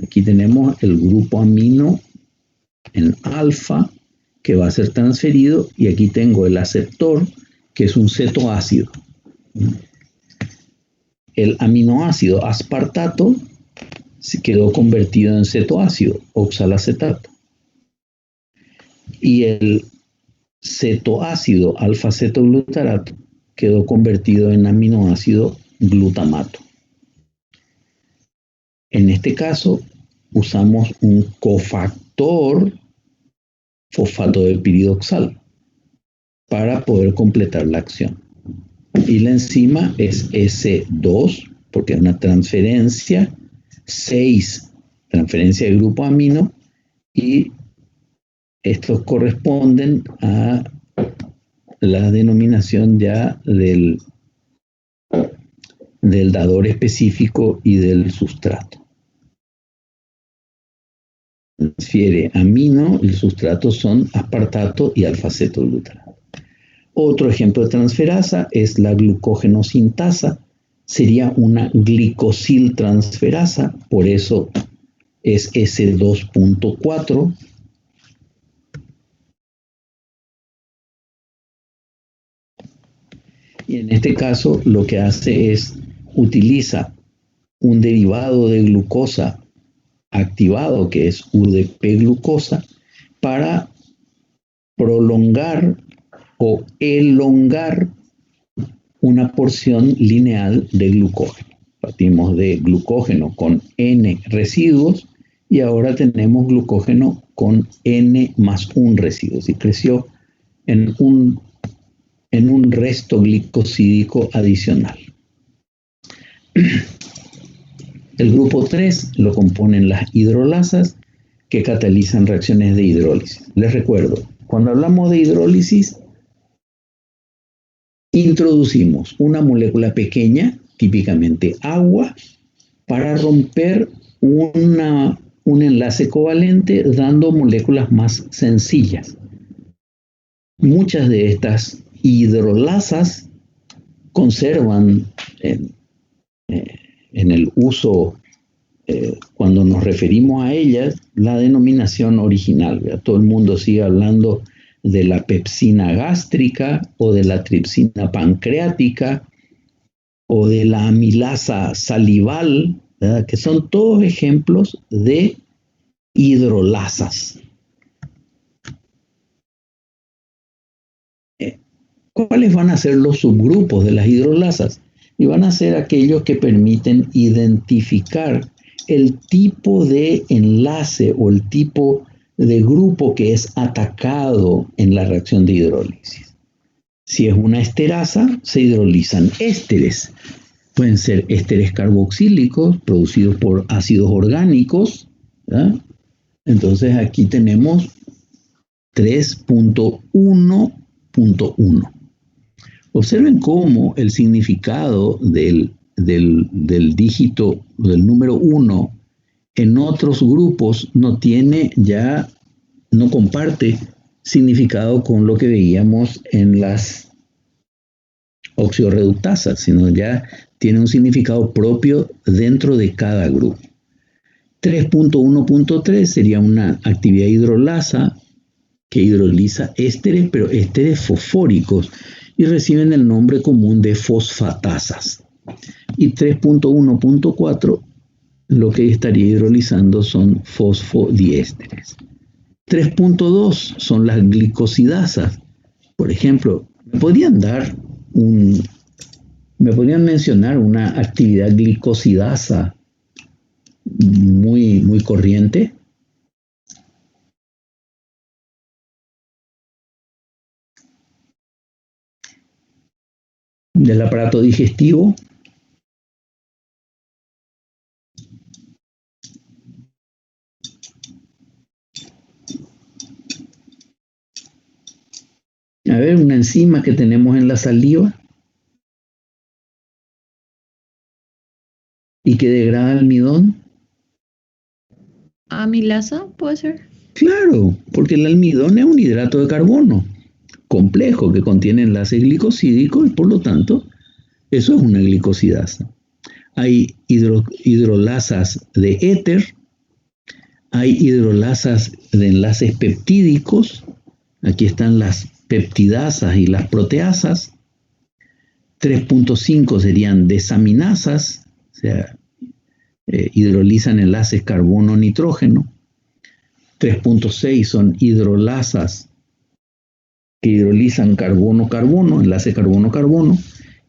Aquí tenemos el grupo amino en alfa, que va a ser transferido, y aquí tengo el aceptor, que es un cetoácido. El aminoácido aspartato se quedó convertido en cetoácido, oxalacetato. Y el cetoácido alfa-cetoglutarato quedó convertido en aminoácido glutamato. En este caso, usamos un cofactor fosfato de piridoxal para poder completar la acción. Y la enzima es S2, porque es una transferencia, 6, transferencia de grupo amino, y estos corresponden a la denominación ya del dador específico y del sustrato. Transfiere amino, el sustrato son aspartato y alfa-cetoglutarato. Otro ejemplo de transferasa es la glucógeno-sintasa. Sería una glicosiltransferasa, por eso es S2.4. Y en este caso lo que hace es utiliza un derivado de glucosa activado, que es UDP-glucosa, para prolongar o elongar una porción lineal de glucógeno. Partimos de glucógeno con N residuos y ahora tenemos glucógeno con N más un residuo. Y creció en un resto glicosídico adicional. El grupo 3 lo componen las hidrolasas que catalizan reacciones de hidrólisis. Les recuerdo, cuando hablamos de hidrólisis, introducimos una molécula pequeña, típicamente agua, para romper un enlace covalente dando moléculas más sencillas. Muchas de estas hidrolasas conservan en el uso, cuando nos referimos a ellas, la denominación original, ¿verdad? Todo el mundo sigue hablando de la pepsina gástrica o de la tripsina pancreática o de la amilasa salival, ¿verdad? Que son todos ejemplos de hidrolasas. ¿Cuáles van a ser los subgrupos de las hidrolasas? Y van a ser aquellos que permiten identificar el tipo de enlace o el tipo de grupo que es atacado en la reacción de hidrólisis. Si es una esterasa, se hidrolizan ésteres. Pueden ser ésteres carboxílicos producidos por ácidos orgánicos, ¿verdad? Entonces aquí tenemos 3.1.1. Observen cómo el significado del dígito, del número 1, en otros grupos no comparte significado con lo que veíamos en las oxidorreductasas, sino ya tiene un significado propio dentro de cada grupo. 3.1.3 sería una actividad hidrolasa que hidroliza ésteres, pero ésteres fosfóricos, y reciben el nombre común de fosfatasas. Y 3.1.4 lo que estaría hidrolizando son fosfodiésteres. 3.2 son las glicosidasas. Por ejemplo, ¿me podrían mencionar una actividad glicosidasa muy, muy corriente? Del aparato digestivo. A ver, una enzima que tenemos en la saliva y que degrada almidón. ¿Amilasa puede ser? Claro, porque el almidón es un hidrato de carbono complejo que contiene enlaces glicosídicos y por lo tanto eso es una glicosidasa. Hay hidrolasas de éter, hay hidrolasas de enlaces peptídicos, aquí están las peptidasas y las proteasas. 3.5 serían desaminasas, o sea, hidrolizan enlaces carbono-nitrógeno. 3.6 son hidrolasas que hidrolizan carbono-carbono, enlace carbono-carbono,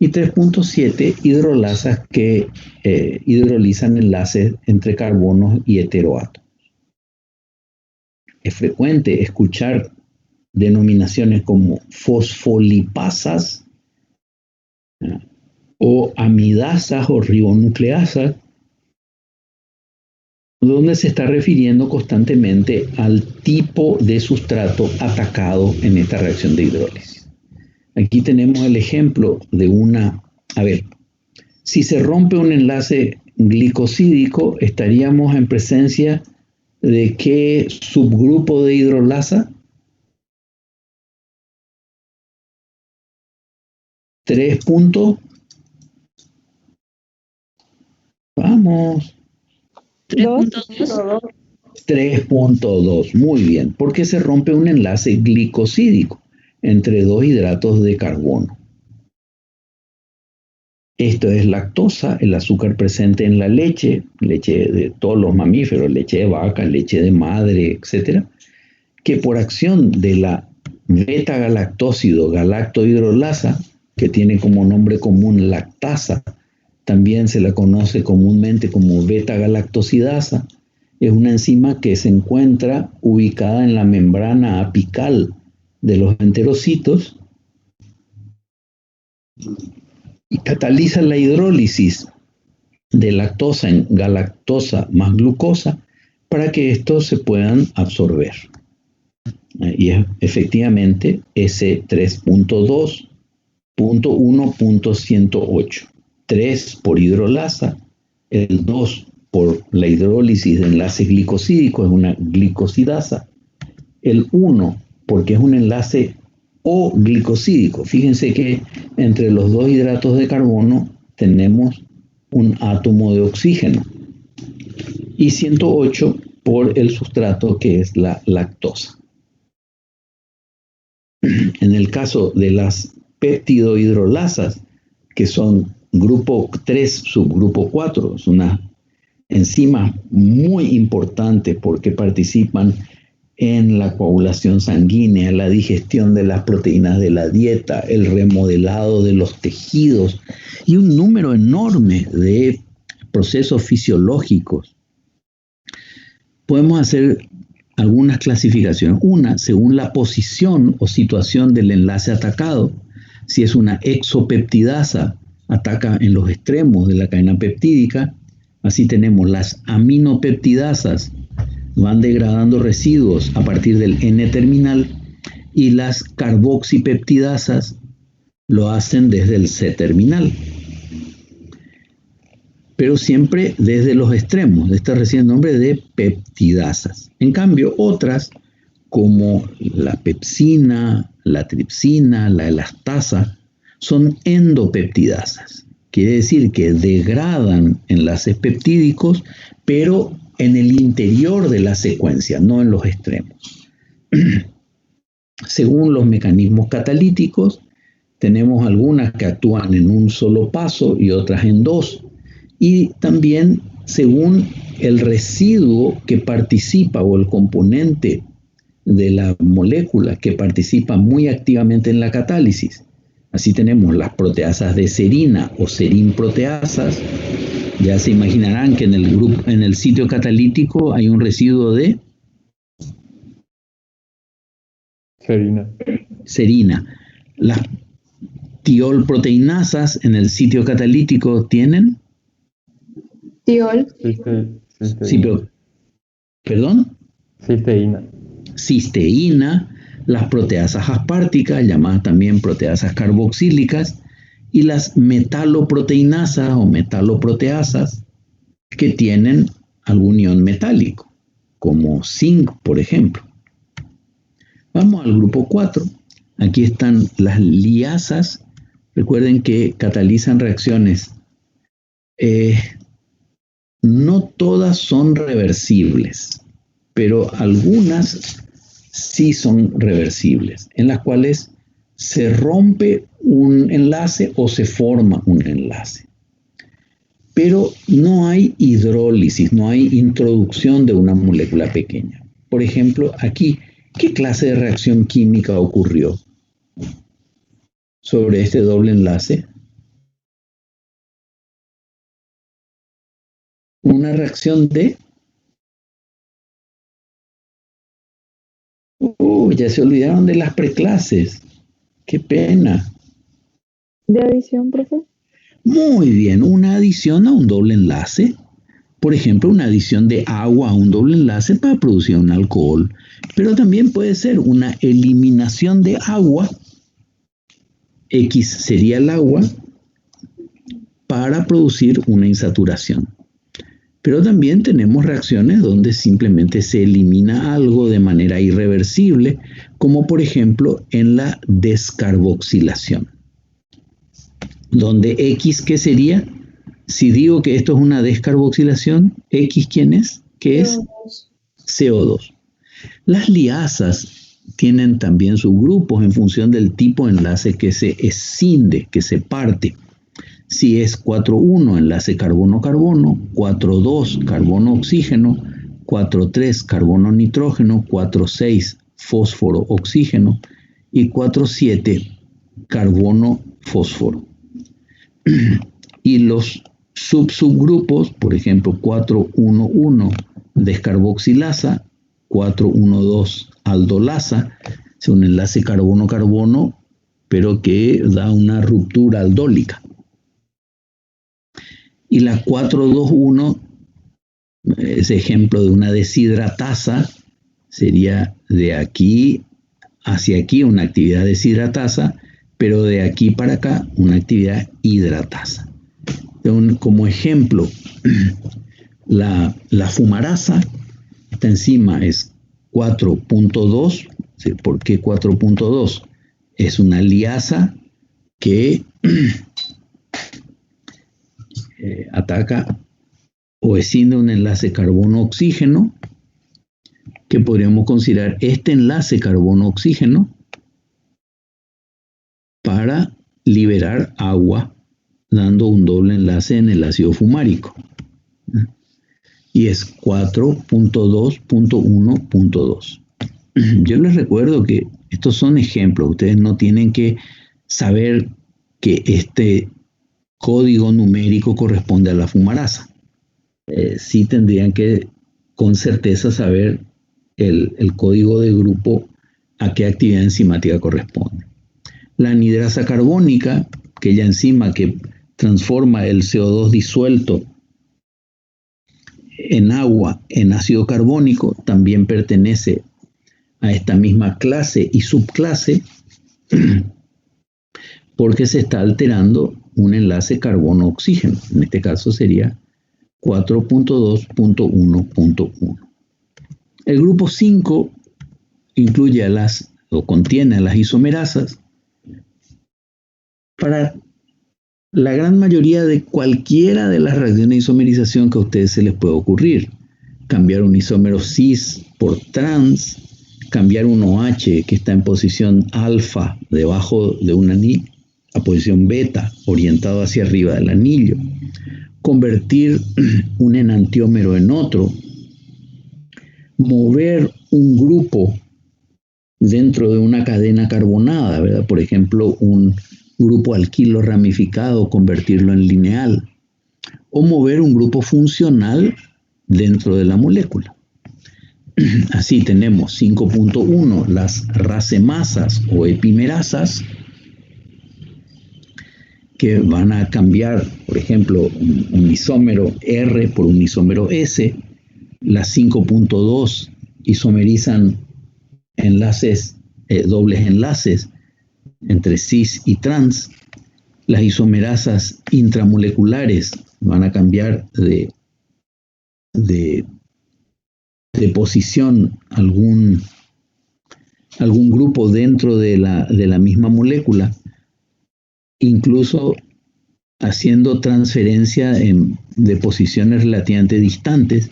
y 3.7 hidrolasas que hidrolizan enlaces entre carbonos y heteroátomos. Es frecuente escuchar denominaciones como fosfolipasas o amidasas o ribonucleasas, donde se está refiriendo constantemente al tipo de sustrato atacado en esta reacción de hidrólisis. Aquí tenemos el ejemplo de una, a ver, si se rompe un enlace glicosídico, estaríamos en presencia de qué subgrupo de hidrolasa. 3 puntos. Vamos. 3.2. 3.2, muy bien, porque se rompe un enlace glicosídico entre dos hidratos de carbono. Esto es lactosa, el azúcar presente en la leche, leche de todos los mamíferos, leche de vaca, leche de madre, etcétera, que por acción de la beta-galactósido galactohidrolasa, que tiene como nombre común lactasa, también se la conoce comúnmente como beta-galactosidasa, es una enzima que se encuentra ubicada en la membrana apical de los enterocitos y cataliza la hidrólisis de lactosa en galactosa más glucosa para que estos se puedan absorber. Y es efectivamente ese 3.2.1.108. 3 por hidrolasa, el 2 por la hidrólisis de enlace glicosídico, es una glicosidasa, el 1 porque es un enlace O-glicosídico. Fíjense que entre los dos hidratos de carbono tenemos un átomo de oxígeno, y 108 por el sustrato que es la lactosa. En el caso de las peptidohidrolasas, que son grupo 3, subgrupo 4, es una enzima muy importante porque participan en la coagulación sanguínea, la digestión de las proteínas de la dieta, el remodelado de los tejidos y un número enorme de procesos fisiológicos. Podemos hacer algunas clasificaciones. Una, según la posición o situación del enlace atacado. Si es una exopeptidasa, ataca en los extremos de la cadena peptídica. Así tenemos las aminopeptidasas, van degradando residuos a partir del N-terminal, y las carboxipeptidasas lo hacen desde el C-terminal. Pero siempre desde los extremos. De este recién nombre de peptidasas. En cambio, otras como la pepsina, la tripsina, la elastasa, son endopeptidasas. Quiere decir que degradan enlaces peptídicos, pero en el interior de la secuencia, no en los extremos. Según los mecanismos catalíticos, tenemos algunas que actúan en un solo paso y otras en dos. Y también según el residuo que participa o el componente de la molécula que participa muy activamente en la catálisis. Así tenemos las proteasas de serina o serinproteasas. Ya se imaginarán que en el sitio catalítico hay un residuo de serina. Las tiolproteinasas en el sitio catalítico tienen Tiol. Sí, pero, ¿perdón? Cisteína, las proteasas asparticas, llamadas también proteasas carboxílicas, y las metaloproteinasas o metaloproteasas que tienen algún ion metálico, como zinc, por ejemplo. Vamos al grupo 4. Aquí están las liasas. Recuerden que catalizan reacciones. No todas son reversibles, pero algunas sí son reversibles, en las cuales se rompe un enlace o se forma un enlace. Pero no hay hidrólisis, no hay introducción de una molécula pequeña. Por ejemplo, aquí, ¿qué clase de reacción química ocurrió sobre este doble enlace? Una reacción de... ya se olvidaron de las preclases. ¡Qué pena! ¿De adición, profe? Muy bien, una adición a un doble enlace. Por ejemplo, una adición de agua a un doble enlace para producir un alcohol. Pero también puede ser una eliminación de agua X sería el agua, para producir una insaturación. Pero también tenemos reacciones donde simplemente se elimina algo de manera irreversible, como por ejemplo en la descarboxilación. Donde X, ¿qué sería? Si digo que esto es una descarboxilación, X, ¿quién es? ¿Qué es? CO2. Las liasas tienen también subgrupos en función del tipo de enlace que se escinde, que se parte. Si es 4,1 enlace carbono-carbono, 4,2 carbono-oxígeno, 4,3 carbono-nitrógeno, 4,6 fósforo-oxígeno y 4,7 carbono-fósforo. Y los subgrupos, por ejemplo, 4,1,1 descarboxilasa, 4,1,2 aldolasa, es un enlace carbono-carbono, pero que da una ruptura aldólica. Y la 4,2,1 es ejemplo de una deshidratasa, sería de aquí hacia aquí una actividad deshidratasa, pero de aquí para acá una actividad hidratasa. Como ejemplo, la fumarasa, esta enzima es 4,2. ¿Por qué 4,2? Es una liasa que ataca o escinde un enlace carbono-oxígeno, que podríamos considerar este enlace carbono-oxígeno para liberar agua, dando un doble enlace en el ácido fumárico. Y es 4,2,1,2. Yo les recuerdo que estos son ejemplos. Ustedes no tienen que saber que este código numérico corresponde a la fumarasa. Sí tendrían que con certeza saber el código de grupo a qué actividad enzimática corresponde. La anhidrasa carbónica, aquella enzima que transforma el CO2 disuelto en agua en ácido carbónico, también pertenece a esta misma clase y subclase, porque se está alterando un enlace carbono-oxígeno. En este caso sería 4,2,1,1. El grupo 5 incluye contiene a las isomerasas. Para la gran mayoría de cualquiera de las reacciones de isomerización que a ustedes se les puede ocurrir, cambiar un isómero cis por trans, cambiar un OH que está en posición alfa debajo de un anillo a posición beta orientado hacia arriba del anillo, convertir un enantiómero en otro, mover un grupo dentro de una cadena carbonada, ¿verdad? Por ejemplo, un grupo alquilo ramificado, convertirlo en lineal, o mover un grupo funcional dentro de la molécula. Así tenemos 5,1 las racemasas o epimerasas, que van a cambiar, por ejemplo, un isómero R por un isómero S. Las 5,2 isomerizan enlaces, dobles enlaces entre cis y trans. Las isomerasas intramoleculares van a cambiar de posición algún grupo dentro de la misma molécula, incluso haciendo transferencia de posiciones relativamente distantes,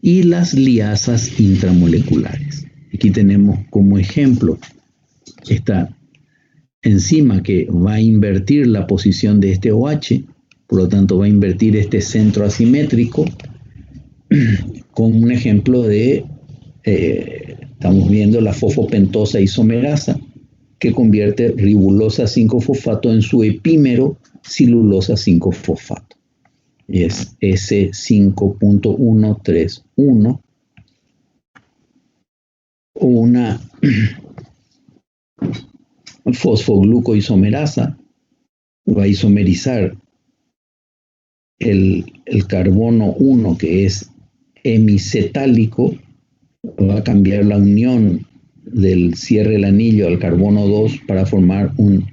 y las liasas intramoleculares. Aquí tenemos como ejemplo esta enzima que va a invertir la posición de este OH, por lo tanto va a invertir este centro asimétrico, con un ejemplo de, estamos viendo la fosfopentosa isomerasa, que convierte ribulosa 5-fosfato en su epímero silulosa 5-fosfato. Es S5,131. Una fosfoglucoisomerasa va a isomerizar el carbono 1, que es hemicetálico, va a cambiar la unión del cierre del anillo al carbono 2 para formar un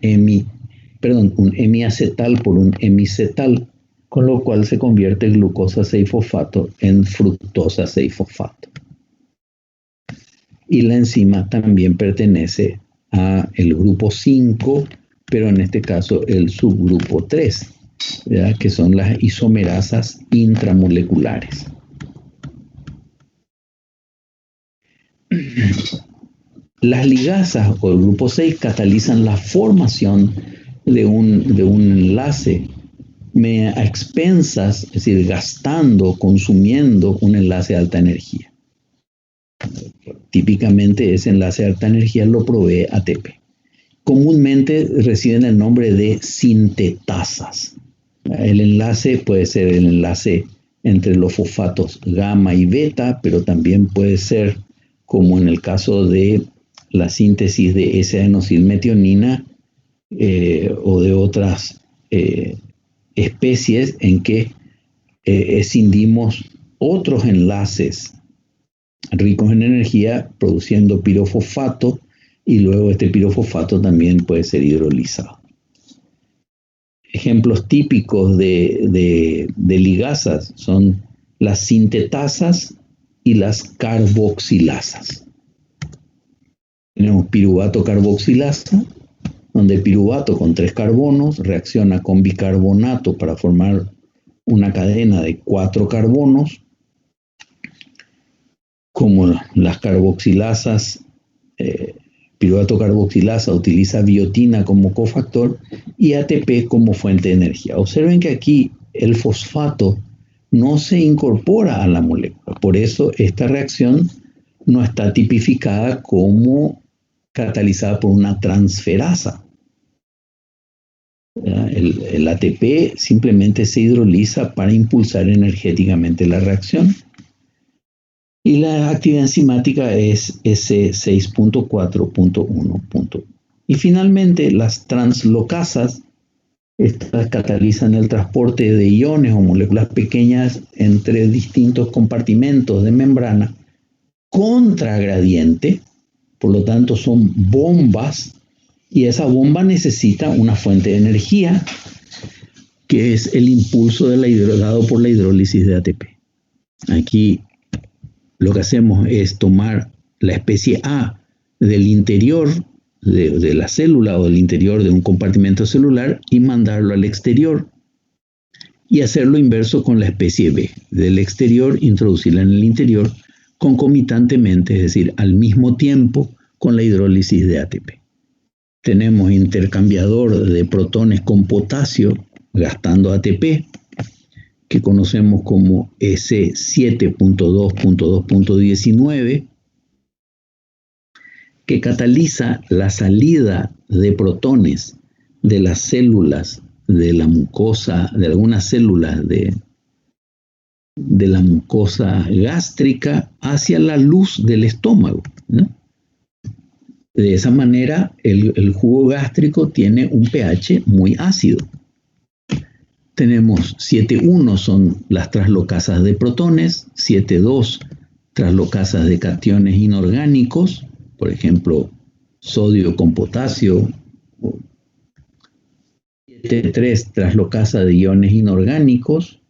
un hemiacetal por un hemicetal, con lo cual se convierte glucosa 6-fosfato en fructosa 6-fosfato. Y la enzima también pertenece a el grupo 5, pero en este caso el subgrupo 3, ¿verdad? Que son las isomerasas intramoleculares. Las ligasas o el grupo 6 catalizan la formación de un enlace a expensas, es decir, gastando, consumiendo un enlace de alta energía. Típicamente ese enlace de alta energía lo provee ATP. Comúnmente reciben el nombre de sintetasas. El enlace puede ser el enlace entre los fosfatos gamma y beta, pero también puede ser, como en el caso de la síntesis de S-adenosilmetionina o de otras especies en que escindimos otros enlaces ricos en energía produciendo pirofosfato, y luego este pirofosfato también puede ser hidrolizado. Ejemplos típicos de ligasas son las sintetasas y las carboxilasas. Tenemos piruvato carboxilasa, donde piruvato con 3 carbonos reacciona con bicarbonato para formar una cadena de 4 carbonos. Como las carboxilasas, piruvato carboxilasa utiliza biotina como cofactor y ATP como fuente de energía. Observen que aquí el fosfato no se incorpora a la molécula. Por eso esta reacción no está tipificada como catalizada por una transferasa. El ATP simplemente se hidroliza para impulsar energéticamente la reacción. Y la actividad enzimática es S6.4.1. Y finalmente, las translocasas, estas catalizan el transporte de iones o moléculas pequeñas entre distintos compartimentos de membrana contra gradiente, por lo tanto son bombas, y esa bomba necesita una fuente de energía, que es el impulso dado por la hidrólisis de ATP. Aquí lo que hacemos es tomar la especie A del interior de la célula o del interior de un compartimento celular y mandarlo al exterior, y hacer lo inverso con la especie B. Del exterior introducirla en el interior concomitantemente, es decir, al mismo tiempo con la hidrólisis de ATP. Tenemos intercambiador de protones con potasio gastando ATP, que conocemos como S7.2.2.19, que cataliza la salida de protones de las células de la mucosa, de algunas células de la mucosa gástrica hacia la luz del estómago, ¿no? De esa manera, el jugo gástrico tiene un pH muy ácido. Tenemos 7.1 son las translocasas de protones, 7.2 translocasas de cationes inorgánicos, por ejemplo, sodio con potasio, 7.3 translocasa de iones inorgánicos,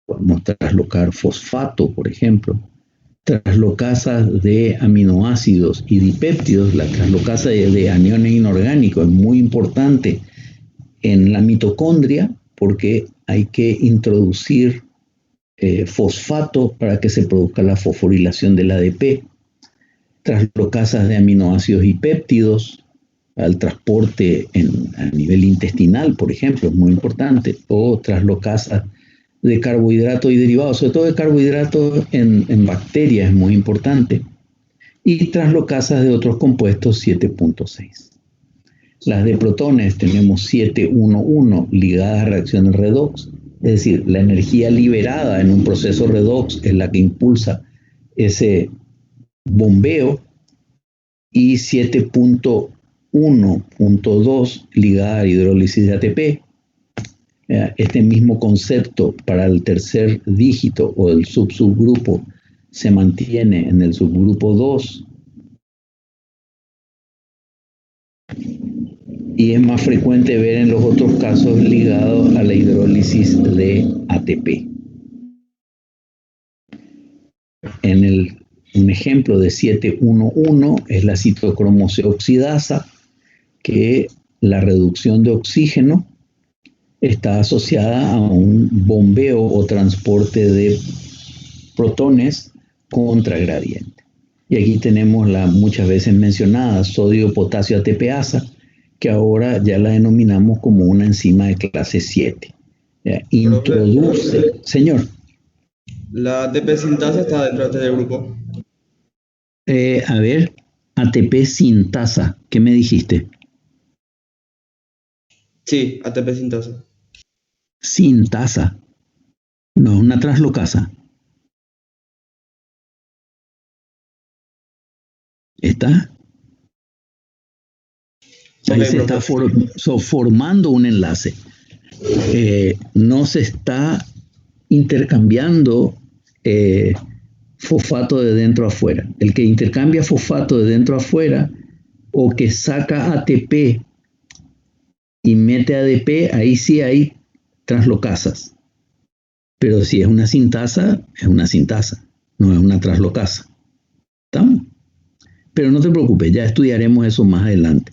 podemos traslocar fosfato, por ejemplo, translocasas de aminoácidos y dipéptidos. La translocasa de aniones inorgánicos es muy importante en la mitocondria porque hay que introducir fosfato para que se produzca la fosforilación del ADP. Translocasas de aminoácidos y péptidos al transporte a nivel intestinal, por ejemplo, es muy importante. O translocasas de carbohidratos y derivados, sobre todo de carbohidratos en bacterias, es muy importante. Y translocasas de otros compuestos, 7.6. Las de protones tenemos 7.1.1 ligadas a reacciones redox, es decir, la energía liberada en un proceso redox es la que impulsa ese bombeo, y 7.1.2 ligada a hidrólisis de ATP. Este mismo concepto para el tercer dígito o el subgrupo se mantiene en el subgrupo 2. y es más frecuente ver en los otros casos ligados a la hidrólisis de ATP. Un ejemplo de 711 es la citocromo-C oxidasa, que la reducción de oxígeno está asociada a un bombeo o transporte de protones contragradiente. Y aquí tenemos la muchas veces mencionada sodio-potasio ATPasa, que ahora ya la denominamos como una enzima de clase 7. Introduce, señor. La ATP sintasa está dentro de este grupo. A ver, ATP sintasa, ¿qué me dijiste? Sí, ATP sintasa. Sintasa, no es una translocasa. ¿Está? Ahí se está formando un enlace. No se está intercambiando fosfato de dentro a afuera. El que intercambia fosfato de dentro a afuera o que saca ATP y mete ADP, ahí sí hay translocasas. Pero si es una sintasa, no es una translocasa. ¿Estamos? Pero no te preocupes, ya estudiaremos eso más adelante.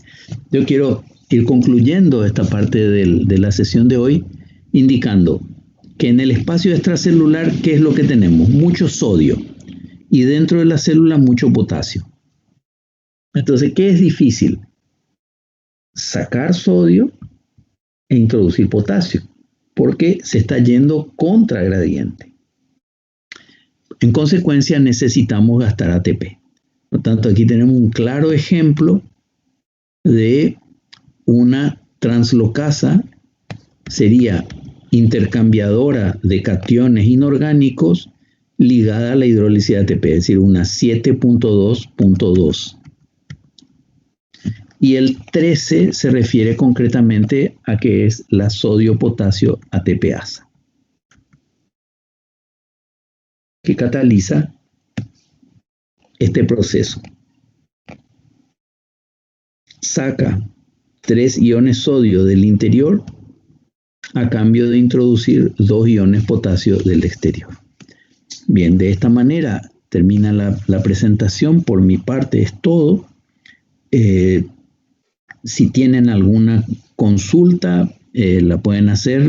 Yo quiero ir concluyendo esta parte de la sesión de hoy, indicando que en el espacio extracelular, ¿qué es lo que tenemos? Mucho sodio y dentro de la célula mucho potasio. Entonces, ¿qué es difícil? Sacar sodio e introducir potasio, porque se está yendo contra gradiente. En consecuencia, necesitamos gastar ATP. Por lo tanto, aquí tenemos un claro ejemplo de una translocasa, sería intercambiadora de cationes inorgánicos ligada a la hidrólisis de ATP, es decir, una 7.2.2. Y el 13 se refiere concretamente a que es la sodio-potasio ATPasa, que cataliza este proceso. Saca 3 iones sodio del interior a cambio de introducir 2 iones potasio del exterior. Bien, de esta manera termina la presentación. Por mi parte es todo. Si tienen alguna consulta, la pueden hacer.